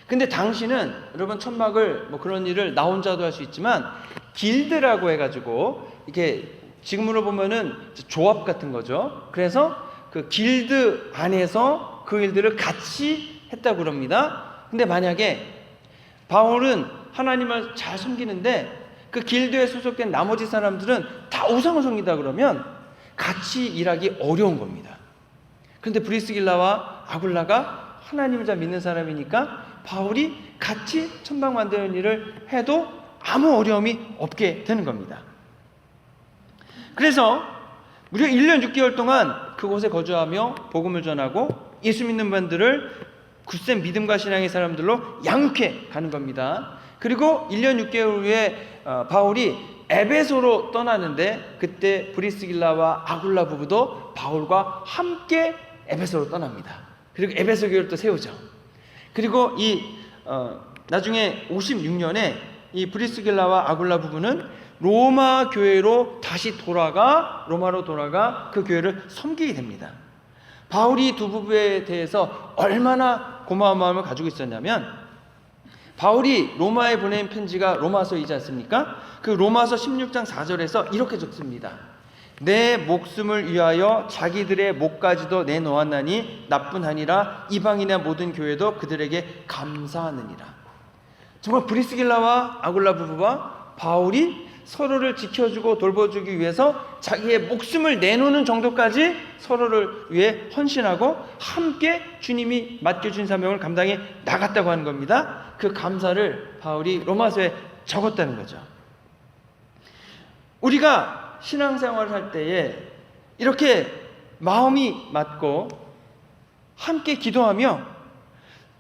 [SPEAKER 2] 근데 당시는 여러분 천막을 뭐 그런 일을 나 혼자도 할 수 있지만 길드라고 해가지고 이렇게 지금으로 보면은 조합 같은 거죠. 그래서 그 길드 안에서 그 일들을 같이 했다고 그럽니다. 근데 만약에 바울은 하나님을 잘 섬기는데 그 길드에 소속된 나머지 사람들은 다 우상을 섬긴다 그러면 같이 일하기 어려운 겁니다. 그런데 브리스길라와 아굴라가 하나님을 잘 믿는 사람이니까 바울이 같이 천막 만드는 일을 해도 아무 어려움이 없게 되는 겁니다. 그래서 무려 1년 6개월 동안 그곳에 거주하며 복음을 전하고 예수 믿는 분들을 굳센 믿음과 신앙의 사람들로 양육해 가는 겁니다. 그리고 1년 6개월 후에 바울이 에베소로 떠나는데 그때 브리스길라와 아굴라 부부도 바울과 함께 에베소로 떠납니다. 그리고 에베소 교회를 또 세우죠. 그리고 나중에 56년에 이 브리스길라와 아굴라 부부는 로마 교회로 다시 로마로 돌아가 그 교회를 섬기게 됩니다. 바울이 두 부부에 대해서 얼마나 고마운 마음을 가지고 있었냐면, 바울이 로마에 보낸 편지가 로마서이지 않습니까? 그 로마서 16장 4절에서 이렇게 적습니다. 내 목숨을 위하여 자기들의 목까지도 내놓았나니 나뿐하니라 이방인의 모든 교회도 그들에게 감사하느니라. 정말 브리스길라와 아굴라 부부와 바울이 서로를 지켜주고 돌봐주기 위해서 자기의 목숨을 내놓는 정도까지 서로를 위해 헌신하고 함께 주님이 맡겨준 사명을 감당해 나갔다고 하는 겁니다. 그 감사를 바울이 로마서에 적었다는 거죠. 우리가 신앙생활을 할 때에 이렇게 마음이 맞고 함께 기도하며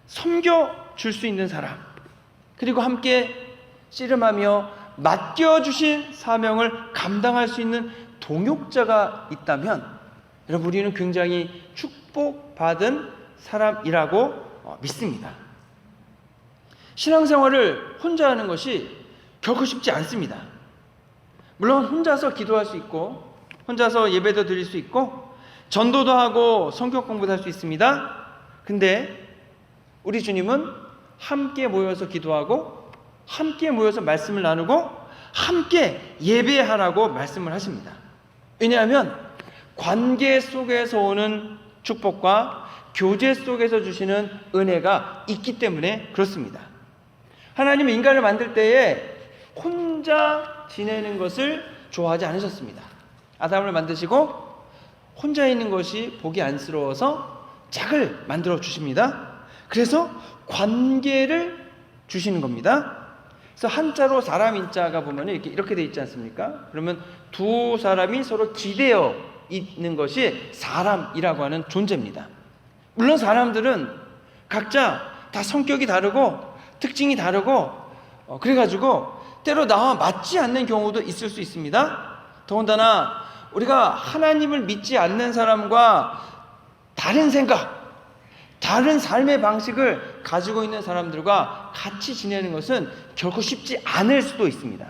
[SPEAKER 2] 섬겨줄 수 있는 사람, 그리고 함께 씨름하며 맡겨주신 사명을 감당할 수 있는 동역자가 있다면 여러분, 우리는 굉장히 축복받은 사람이라고 믿습니다. 신앙생활을 혼자 하는 것이 결코 쉽지 않습니다. 물론 혼자서 기도할 수 있고 혼자서 예배도 드릴 수 있고 전도도 하고 성경 공부도 할 수 있습니다. 근데 우리 주님은 함께 모여서 기도하고 함께 모여서 말씀을 나누고 함께 예배하라고 말씀을 하십니다. 왜냐하면 관계 속에서 오는 축복과 교제 속에서 주시는 은혜가 있기 때문에 그렇습니다. 하나님은 인간을 만들 때에 혼자 지내는 것을 좋아하지 않으셨습니다. 아담을 만드시고 혼자 있는 것이 보기 안쓰러워서 짝을 만들어 주십니다. 그래서 관계를 주시는 겁니다. 그래서 한자로 사람 인자가 보면 이렇게 돼 있지 않습니까? 그러면 두 사람이 서로 기대어 있는 것이 사람이라고 하는 존재입니다. 물론 사람들은 각자 다 성격이 다르고 특징이 다르고 그래가지고 때로 나와 맞지 않는 경우도 있을 수 있습니다. 더군다나 우리가 하나님을 믿지 않는 사람과 다른 생각, 다른 삶의 방식을 가지고 있는 사람들과 같이 지내는 것은 결코 쉽지 않을 수도 있습니다.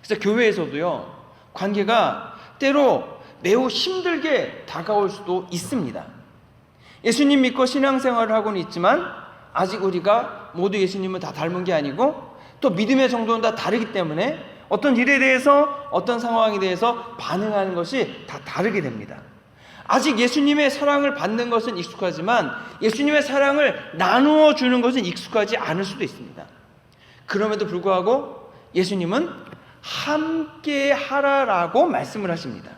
[SPEAKER 2] 그래서 교회에서도요, 관계가 때로 매우 힘들게 다가올 수도 있습니다. 예수님 믿고 신앙생활을 하고는 있지만 아직 우리가 모두 예수님을 다 닮은 게 아니고 또 믿음의 정도는 다 다르기 때문에 어떤 일에 대해서 어떤 상황에 대해서 반응하는 것이 다 다르게 됩니다. 아직 예수님의 사랑을 받는 것은 익숙하지만 예수님의 사랑을 나누어 주는 것은 익숙하지 않을 수도 있습니다. 그럼에도 불구하고 예수님은 함께 하라라고 말씀을 하십니다.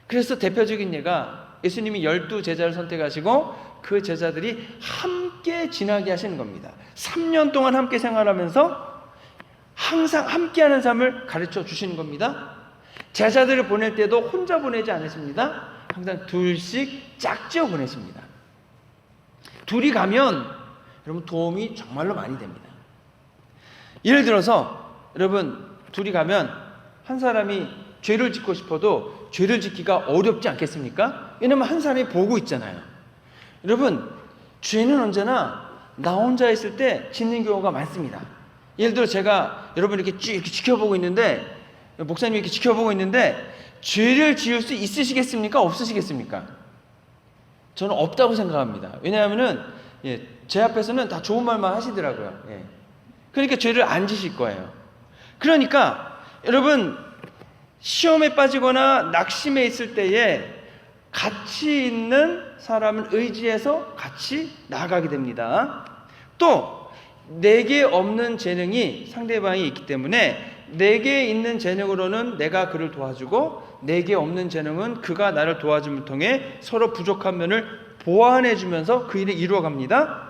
[SPEAKER 2] 그래서 대표적인 예가 예수님이 12제자를 선택하시고 그 제자들이 함께 지나게 하시는 겁니다. 3년 동안 함께 생활하면서 항상 함께하는 삶을 가르쳐 주시는 겁니다. 제자들을 보낼 때도 혼자 보내지 않으십니다. 항상 둘씩 짝지어 보내십니다. 둘이 가면 여러분 도움이 정말로 많이 됩니다. 예를 들어서 여러분 둘이 가면 한 사람이 죄를 짓고 싶어도 죄를 짓기가 어렵지 않겠습니까? 왜냐면 한 사람이 보고 있잖아요. 여러분 죄는 언제나 나 혼자 있을 때 짓는 경우가 많습니다. 예를 들어 제가 여러분 이렇게 쭉 이렇게 지켜보고 있는데, 목사님이 이렇게 지켜보고 있는데 죄를 지을 수 있으시겠습니까? 없으시겠습니까? 저는 없다고 생각합니다. 왜냐하면은 제 앞에서는 다 좋은 말만 하시더라고요. 그러니까 죄를 안 지실 거예요. 그러니까 여러분 시험에 빠지거나 낙심해 있을 때에 같이 있는 사람을 의지해서 같이 나아가게 됩니다. 또 내게 없는 재능이 상대방이 있기 때문에 내게 있는 재능으로는 내가 그를 도와주고 내게 없는 재능은 그가 나를 도와줌을 통해 서로 부족한 면을 보완해 주면서 그 일을 이루어갑니다.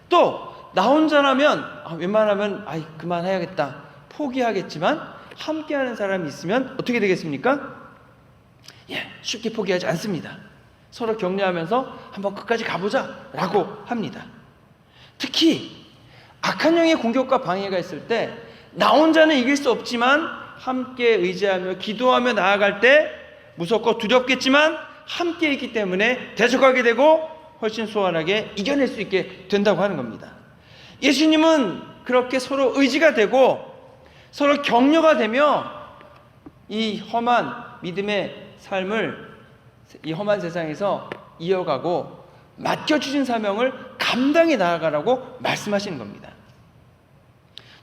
[SPEAKER 2] 또 나 혼자라면 웬만하면 그만해야겠다 포기하겠지만 함께하는 사람이 있으면 어떻게 되겠습니까? 쉽게 포기하지 않습니다. 서로 격려하면서 한번 끝까지 가보자 라고 합니다. 특히 악한 영의 공격과 방해가 있을 때 나 혼자는 이길 수 없지만 함께 의지하며 기도하며 나아갈 때 무섭고 두렵겠지만 함께 있기 때문에 대적하게 되고 훨씬 수월하게 이겨낼 수 있게 된다고 하는 겁니다. 예수님은 그렇게 서로 의지가 되고 서로 격려가 되며 이 험한 믿음의 삶을 이 험한 세상에서 이어가고 맡겨주신 사명을 감당해 나아가라고 말씀하시는 겁니다.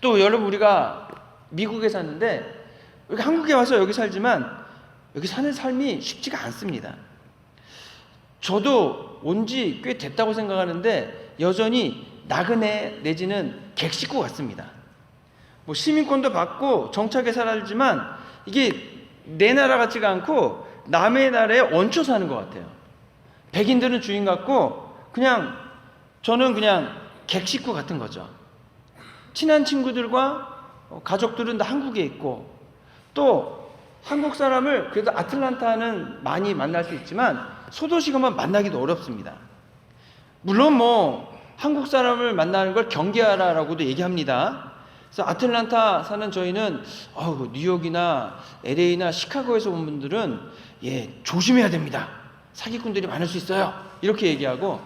[SPEAKER 2] 또 여러분, 우리가 미국에 사는데 여기 한국에 와서 여기 살지만 여기 사는 삶이 쉽지가 않습니다. 저도 온 지 꽤 됐다고 생각하는데 여전히 나그네 내지는 객식구 같습니다. 뭐 시민권도 받고 정착에 살았지만 이게 내 나라 같지가 않고 남의 나라에 얹혀 사는 것 같아요. 백인들은 주인 같고 그냥 저는 그냥 객식구 같은 거죠. 친한 친구들과 가족들은 다 한국에 있고, 또 한국 사람을 그래도 아틀란타는 많이 만날 수 있지만 소도시 가면 만나기도 어렵습니다. 물론 뭐 한국 사람을 만나는 걸 경계하라라고도 얘기합니다. 그래서 아틀란타 사는 저희는 뉴욕이나 LA나 시카고에서 온 분들은 조심해야 됩니다. 사기꾼들이 많을 수 있어요. 이렇게 얘기하고,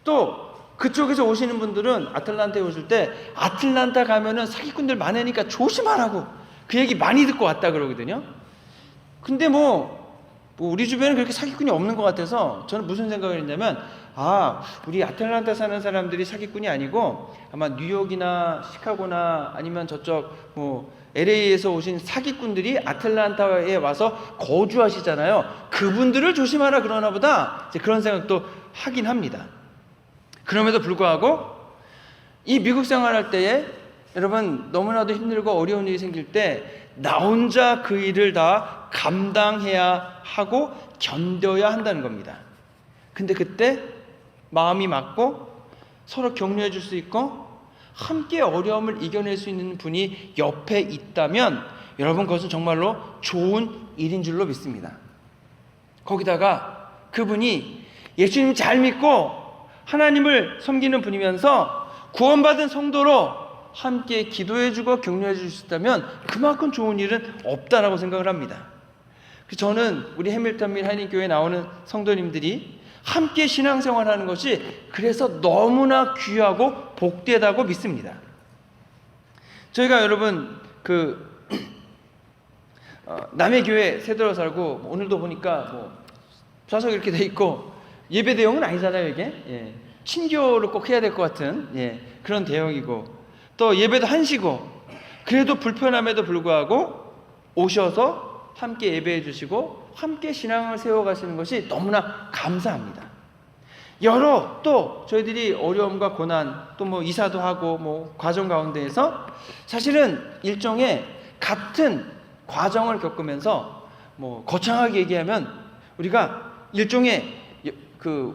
[SPEAKER 2] 또 그쪽에서 오시는 분들은 아틀란타에 오실 때 아틀란타 가면은 사기꾼들 많으니까 조심하라고 그 얘기 많이 듣고 왔다 그러거든요. 근데 뭐 우리 주변에 그렇게 사기꾼이 없는 것 같아서 저는 무슨 생각을 했냐면, 우리 아틀란타 사는 사람들이 사기꾼이 아니고 아마 뉴욕이나 시카고나 아니면 저쪽 뭐 LA에서 오신 사기꾼들이 아틀란타에 와서 거주하시잖아요. 그분들을 조심하라 그러나 보다, 이제 그런 생각도 하긴 합니다. 그럼에도 불구하고 이 미국 생활할 때에 여러분, 너무나도 힘들고 어려운 일이 생길 때 나 혼자 그 일을 다 감당해야 하고 견뎌야 한다는 겁니다. 근데 그때 마음이 맞고 서로 격려해 줄 수 있고 함께 어려움을 이겨낼 수 있는 분이 옆에 있다면 여러분, 그것은 정말로 좋은 일인 줄로 믿습니다. 거기다가 그분이 예수님 잘 믿고 하나님을 섬기는 분이면서 구원받은 성도로 함께 기도해주고 격려해줄 수 있다면 그만큼 좋은 일은 없다라고 생각을 합니다. 저는 우리 해밀턴 밀 한인교회에 나오는 성도님들이 함께 신앙생활하는 것이 그래서 너무나 귀하고 복되다고 믿습니다. 저희가 여러분 남의 교회 새들어 살고 오늘도 보니까 좌석 이렇게 돼 있고 예배 대형은 아니잖아요. 이게 친교를 꼭 해야 될 것 같은 그런 대형이고, 또 예배도 한시고, 그래도 불편함에도 불구하고 오셔서 함께 예배해 주시고 함께 신앙을 세워가시는 것이 너무나 감사합니다. 또 저희들이 어려움과 고난, 또 뭐 이사도 하고 과정 가운데에서 사실은 일종의 같은 과정을 겪으면서 거창하게 얘기하면 우리가 일종의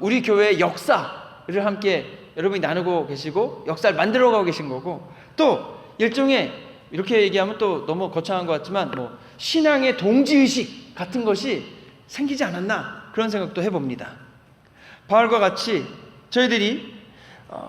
[SPEAKER 2] 우리 교회의 역사를 함께 여러분이 나누고 계시고 역사를 만들어가고 계신 거고, 또 일종의 이렇게 얘기하면 또 너무 거창한 것 같지만 신앙의 동지의식 같은 것이 생기지 않았나 그런 생각도 해봅니다. 바울과 같이 저희들이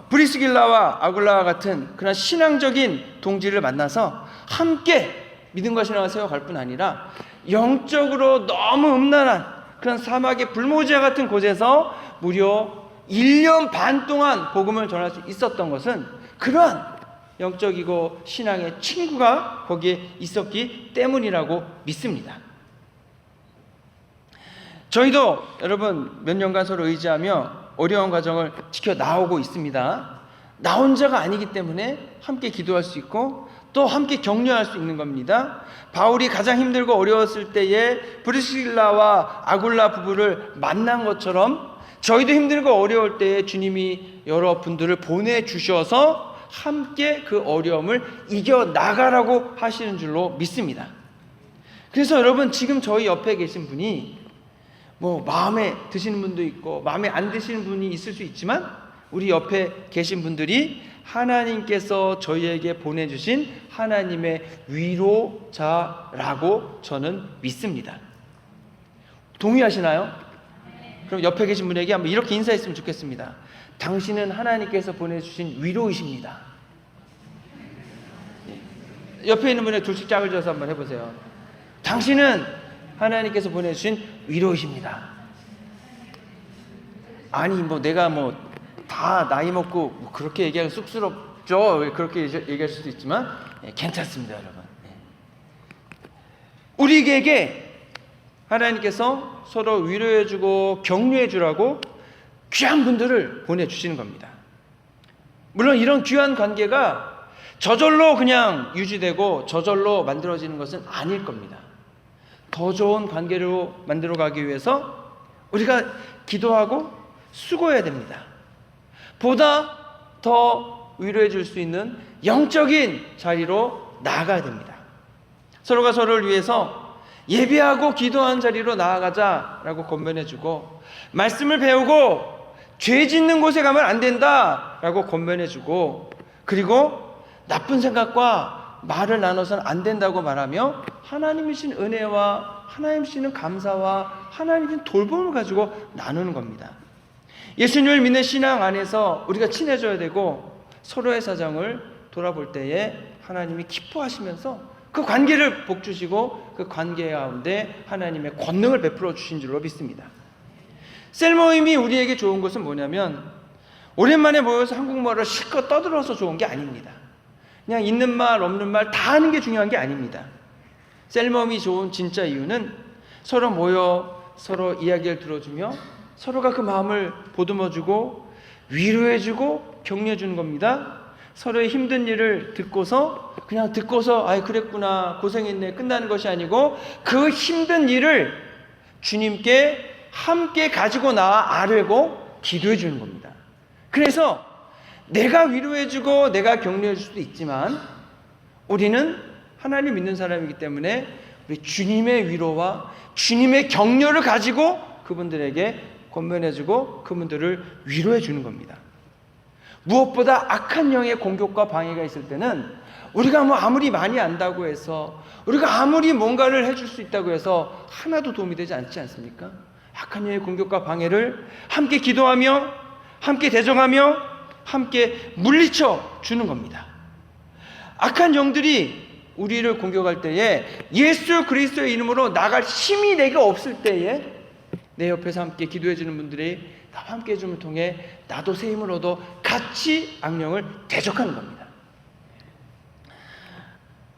[SPEAKER 2] 브리스길라와 아굴라와 같은 그런 신앙적인 동지를 만나서 함께 믿음과 신앙을 세워갈 뿐 아니라 영적으로 너무 음란한 그런 사막의 불모지와 같은 곳에서 무려 1년 반 동안 복음을 전할 수 있었던 것은 그러한 영적이고 신앙의 친구가 거기에 있었기 때문이라고 믿습니다. 저희도 여러분 몇 년간 서로 의지하며 어려운 과정을 지켜 나오고 있습니다. 나 혼자가 아니기 때문에 함께 기도할 수 있고 또 함께 격려할 수 있는 겁니다. 바울이 가장 힘들고 어려웠을 때에 브리스길라와 아굴라 부부를 만난 것처럼 저희도 힘들고 어려울 때에 주님이 여러 분들을 보내주셔서 함께 그 어려움을 이겨나가라고 하시는 줄로 믿습니다. 그래서 여러분, 지금 저희 옆에 계신 분이 마음에 드시는 분도 있고 마음에 안 드시는 분이 있을 수 있지만 우리 옆에 계신 분들이 하나님께서 저희에게 보내주신 하나님의 위로자라고 저는 믿습니다. 동의하시나요? 그럼 옆에 계신 분에게 한번 이렇게 인사했으면 좋겠습니다. 당신은 하나님께서 보내주신 위로이십니다. 옆에 있는 분의 둘씩 짝을 져서 한번 해보세요. 당신은 하나님께서 보내주신 위로이십니다. 아니 뭐 내가 뭐 다 나이 먹고 뭐 그렇게 얘기하면 쑥스럽죠. 그렇게 얘기할 수도 있지만 괜찮습니다, 여러분. 우리에게 하나님께서 서로 위로해주고 격려해주라고 귀한 분들을 보내주시는 겁니다. 물론 이런 귀한 관계가 저절로 그냥 유지되고 저절로 만들어지는 것은 아닐 겁니다. 더 좋은 관계로 만들어가기 위해서 우리가 기도하고 수고해야 됩니다. 보다 더 위로해 줄 수 있는 영적인 자리로 나아가야 됩니다. 서로가 서로를 위해서 예배하고 기도하는 자리로 나아가자라고 권면해주고, 말씀을 배우고 죄 짓는 곳에 가면 안 된다라고 권면해주고, 그리고 나쁜 생각과 말을 나눠서는 안 된다고 말하며 하나님이 주신 은혜와 하나님 주시는 감사와 하나님 주신 돌봄을 가지고 나누는 겁니다. 예수님을 믿는 신앙 안에서 우리가 친해져야 되고, 서로의 사정을 돌아볼 때에 하나님이 기뻐하시면서 그 관계를 복주시고 그 관계 가운데 하나님의 권능을 베풀어 주신 줄로 믿습니다. 셀 모임이 우리에게 좋은 것은 뭐냐면, 오랜만에 모여서 한국말을 실컷 떠들어서 좋은 게 아닙니다. 그냥 있는 말 없는 말 다 하는 게 중요한 게 아닙니다. 셀 모임이 좋은 진짜 이유는 서로 모여 서로 이야기를 들어주며 서로가 그 마음을 보듬어주고 위로해주고 격려해주는 겁니다. 서로의 힘든 일을 듣고서 그냥 아이 그랬구나 고생했네 끝나는 것이 아니고, 그 힘든 일을 주님께 함께 가지고 나와 아뢰고 기도해 주는 겁니다. 그래서 내가 위로해주고 내가 격려해줄 수도 있지만, 우리는 하나님 믿는 사람이기 때문에 우리 주님의 위로와 주님의 격려를 가지고 그분들에게 권면해주고 그분들을 위로해주는 겁니다. 무엇보다 악한 영의 공격과 방해가 있을 때는 우리가 뭐 아무리 많이 안다고 해서, 우리가 아무리 뭔가를 해줄 수 있다고 해서 하나도 도움이 되지 않지 않습니까? 악한 영의 공격과 방해를 함께 기도하며 함께 대적하며 함께 물리쳐 주는 겁니다. 악한 영들이 우리를 공격할 때에 예수 그리스도의 이름으로 나갈 힘이 내가 없을 때에 내 옆에서 함께 기도해 주는 분들이 나와 함께 해줌을 통해 나도 새 힘을 얻어 같이 악령을 대적하는 겁니다.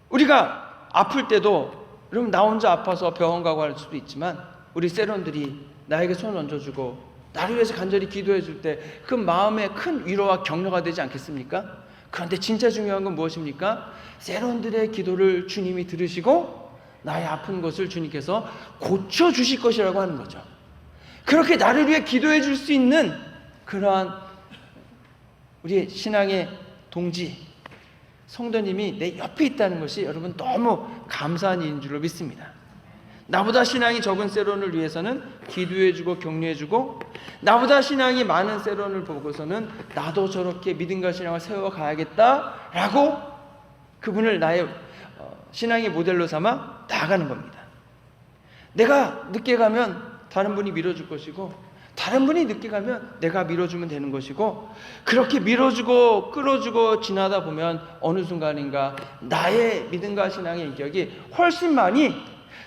[SPEAKER 2] 우리가 아플 때도, 여러분 나 혼자 아파서 병원 가고 할 수도 있지만 우리 세론들이 나에게 손을 얹어주고 나를 위해서 간절히 기도해 줄 때 그 마음에 큰 위로와 격려가 되지 않겠습니까? 그런데 진짜 중요한 건 무엇입니까? 세론들의 기도를 주님이 들으시고 나의 아픈 것을 주님께서 고쳐주실 것이라고 하는 거죠. 그렇게 나를 위해 기도해 줄 수 있는 그러한 우리 신앙의 동지 성도님이 내 옆에 있다는 것이 여러분 너무 감사한 일인 줄로 믿습니다. 나보다 신앙이 적은 세론을 위해서는 기도해주고 격려해주고, 나보다 신앙이 많은 세론을 보고서는 나도 저렇게 믿음과 신앙을 세워가야겠다라고 그분을 나의 신앙의 모델로 삼아 나아가는 겁니다. 내가 늦게 가면 다른 분이 밀어줄 것이고, 다른 분이 늦게 가면 내가 밀어주면 되는 것이고, 그렇게 밀어주고 끌어주고 지나다 보면 어느 순간인가 나의 믿음과 신앙의 인격이 훨씬 많이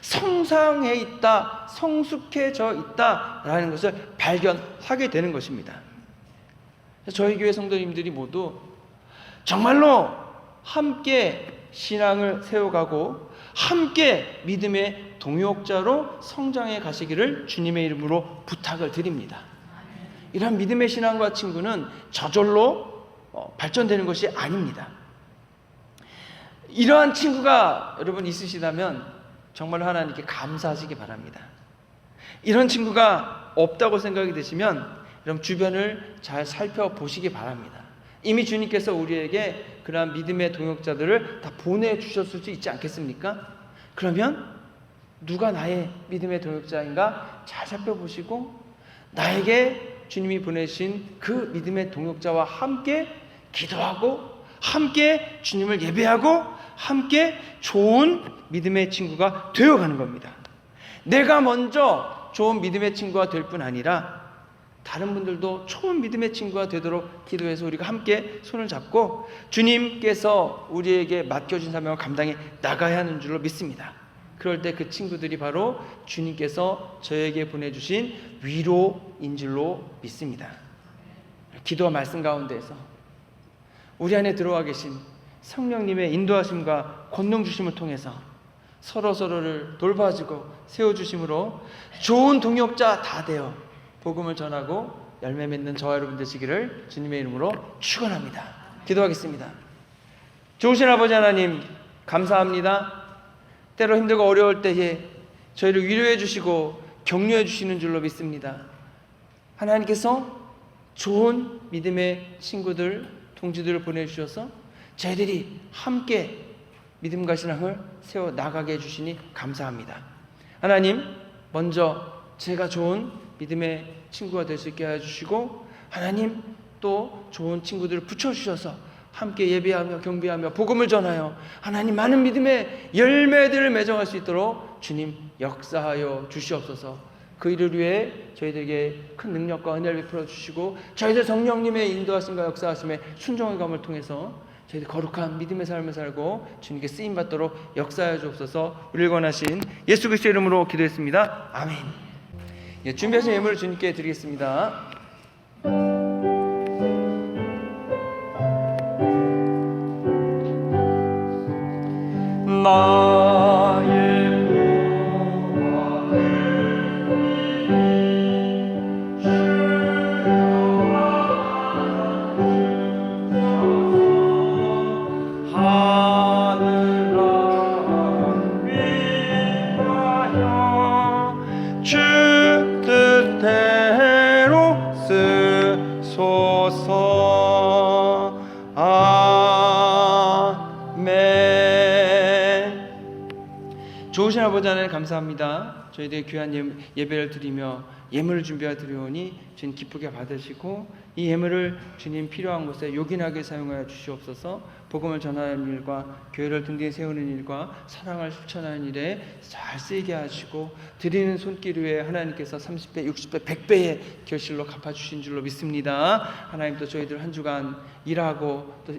[SPEAKER 2] 성상해 있다, 성숙해져 있다라는 것을 발견하게 되는 것입니다. 저희 교회 성도님들이 모두 정말로 함께 신앙을 세워가고 함께 믿음의 동역자로 성장해 가시기를 주님의 이름으로 부탁을 드립니다. 이런 믿음의 신앙과 친구는 저절로 발전되는 것이 아닙니다. 이러한 친구가 여러분 있으시다면 정말 하나님께 감사하시기 바랍니다. 이런 친구가 없다고 생각이 되시면 여러분 주변을 잘 살펴보시기 바랍니다. 이미 주님께서 우리에게 그러한 믿음의 동역자들을 다 보내주셨을 수 있지 않겠습니까? 그러면 누가 나의 믿음의 동역자인가 잘 살펴보시고, 나에게 주님이 보내신 그 믿음의 동역자와 함께 기도하고 함께 주님을 예배하고 함께 좋은 믿음의 친구가 되어가는 겁니다. 내가 먼저 좋은 믿음의 친구가 될 뿐 아니라 다른 분들도 좋은 믿음의 친구가 되도록 기도해서 우리가 함께 손을 잡고 주님께서 우리에게 맡겨준 사명을 감당해 나가야 하는 줄로 믿습니다. 그럴 때 그 친구들이 바로 주님께서 저에게 보내주신 위로인 줄로 믿습니다. 기도와 말씀 가운데에서 우리 안에 들어와 계신 성령님의 인도하심과 권능 주심을 통해서 서로서로를 돌봐주고 세워주심으로 좋은 동역자 다 되어 복음을 전하고 열매 맺는 저와 여러분 되시기를 주님의 이름으로 축원합니다. 기도하겠습니다. 좋으신 아버지 하나님, 감사합니다. 때로 힘들고 어려울 때에 저희를 위로해 주시고 격려해 주시는 줄로 믿습니다. 하나님께서 좋은 믿음의 친구들, 동지들을 보내주셔서 저희들이 함께 믿음과 신앙을 세워 나가게 해주시니 감사합니다. 하나님, 먼저 제가 좋은 믿음의 친구가 될 수 있게 해주시고, 하나님 또 좋은 친구들을 붙여주셔서 함께 예배하며 경배하며 복음을 전하여 하나님 많은 믿음의 열매들을 맺어갈 수 있도록 주님 역사하여 주시옵소서. 그 일을 위해 저희들에게 큰 능력과 은혜를 베풀어 주시고 저희들 성령님의 인도하심과 역사하심의 순종의 감을 통해서 저희들 거룩한 믿음의 삶을 살고 주님께 쓰임받도록 역사하여 주옵소서. 우리를 권하신 예수 그리스도의 이름으로 기도했습니다. 아멘. 예, 준비하신 예물을 주님께 드리겠습니다. 나의 주 뜻대로 쓰소서. 아멘. 좋으신 아버지 하나님 감사합니다. 저희들의 귀한 예배를 드리며 예물을 준비하여 드리오니 주님 기쁘게 받으시고 이 예물을 주님 필요한 곳에 요긴하게 사용하여 주시옵소서. 복음을 전하는 일과 교회를 든든히 세우는 일과 사랑을 실천하는 일에 잘 쓰이게 하시고 드리는 손길 위에 하나님께서 30배, 60배, 100배의 결실로 갚아주신 줄로 믿습니다. 하나님 또 저희들 한 주간 일하고 또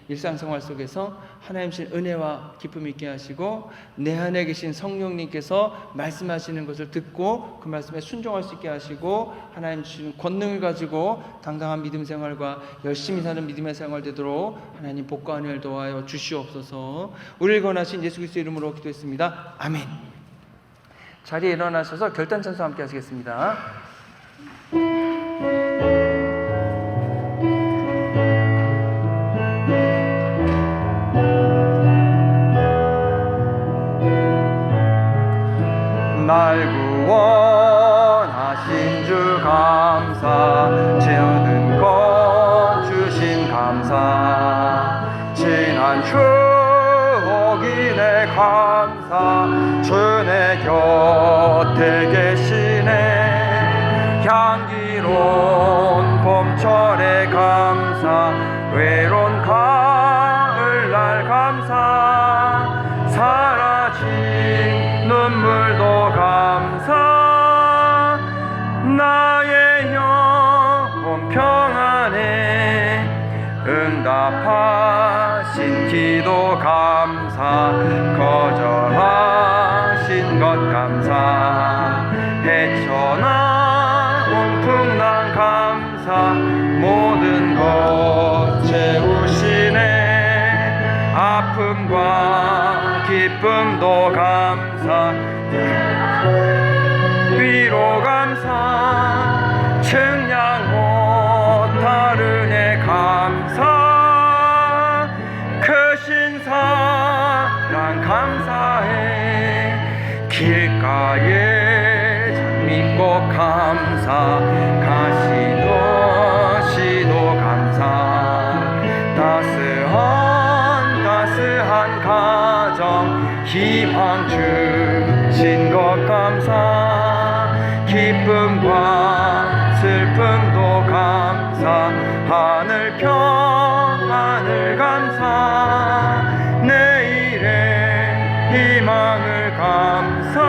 [SPEAKER 2] 일상생활 속에서 하나님 주신 은혜와 기쁨이 있게 하시고 내 안에 계신 성령님께서 말씀하시는 것을 듣고 그 말씀에 순종할 수 있게 하시고 하나님 주신 권능을 가지고 당당한 믿음 생활과 열심히 사는 믿음의 생활 되도록 하나님 복과 은혜를 도와여 주시옵소서. 우리를 권하신 예수 그리스도의 이름으로 기도했습니다. 아멘. 자리에 일어나셔서 결단 찬송 함께 하시겠습니다. 날 구원하신 주 감사, 지어든 것 주신 감사, 지난 추억이 내 감사, 주 내 곁에 계시네. 향기로운 봄철의 감사, 외로운 가을날 감사, 사라진 눈물도 감사, 나의 영혼 평안에 응답하신 기도 감사, 거절하신 것 감사, 헤쳐나온 풍랑 감사, 모든 것 채우시네. 아픔과 기쁨도 감사, 위로 감사, 측량 못할 은혜 감사, 크신 사랑 감사해. 길가에 장미꽃 감사, 가시도 시도 감사, 따스한 가정 희망 주신 것 감사, 기쁨과 슬픔도 감사, 하늘 평안을 감사, 내일의 희망을 감사,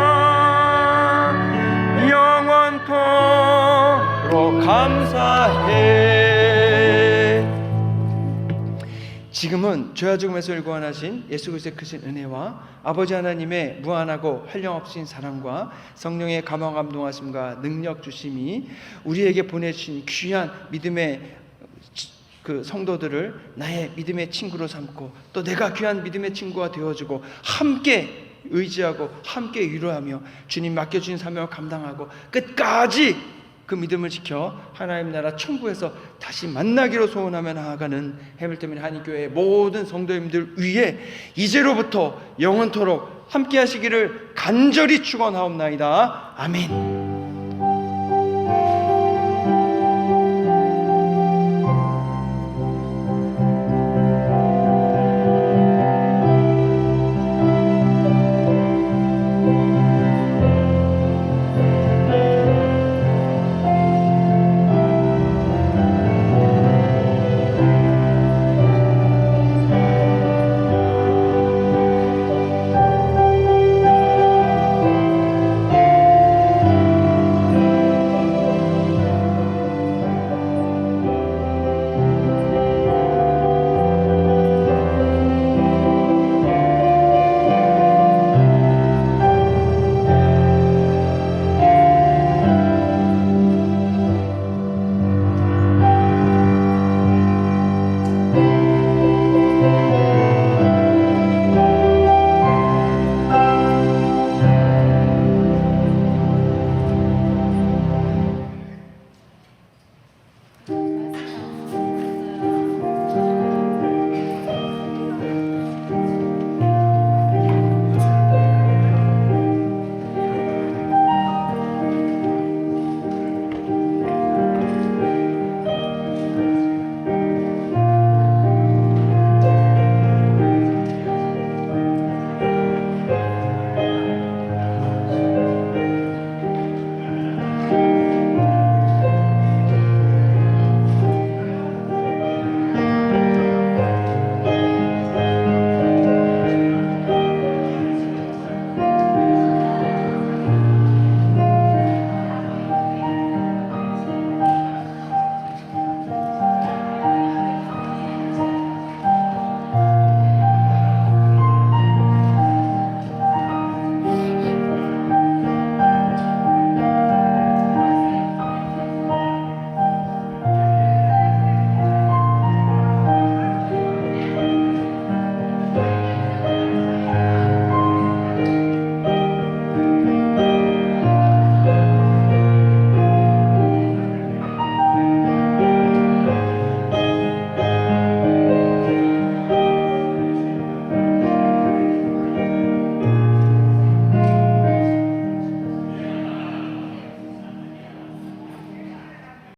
[SPEAKER 2] 영원토록 감사. 지금은 죄와 죽음에서 구원하신 예수 그리스도의 크신 은혜와 아버지 하나님의 무한하고 한량없으신 사랑과 성령의 감화 감동하심과 능력 주심이 우리에게 보내주신 귀한 믿음의 그 성도들을 나의 믿음의 친구로 삼고 또 내가 귀한 믿음의 친구가 되어주고 함께 의지하고 함께 위로하며 주님 맡겨주신 사명을 감당하고 끝까지 그 믿음을 지켜 하나님 나라 천국에서 다시 만나기로 소원하며 나아가는 해밀턴 한인교회의 모든 성도님들 위해 이제로부터 영원토록 함께 하시기를 간절히 축원하옵나이다. 아멘.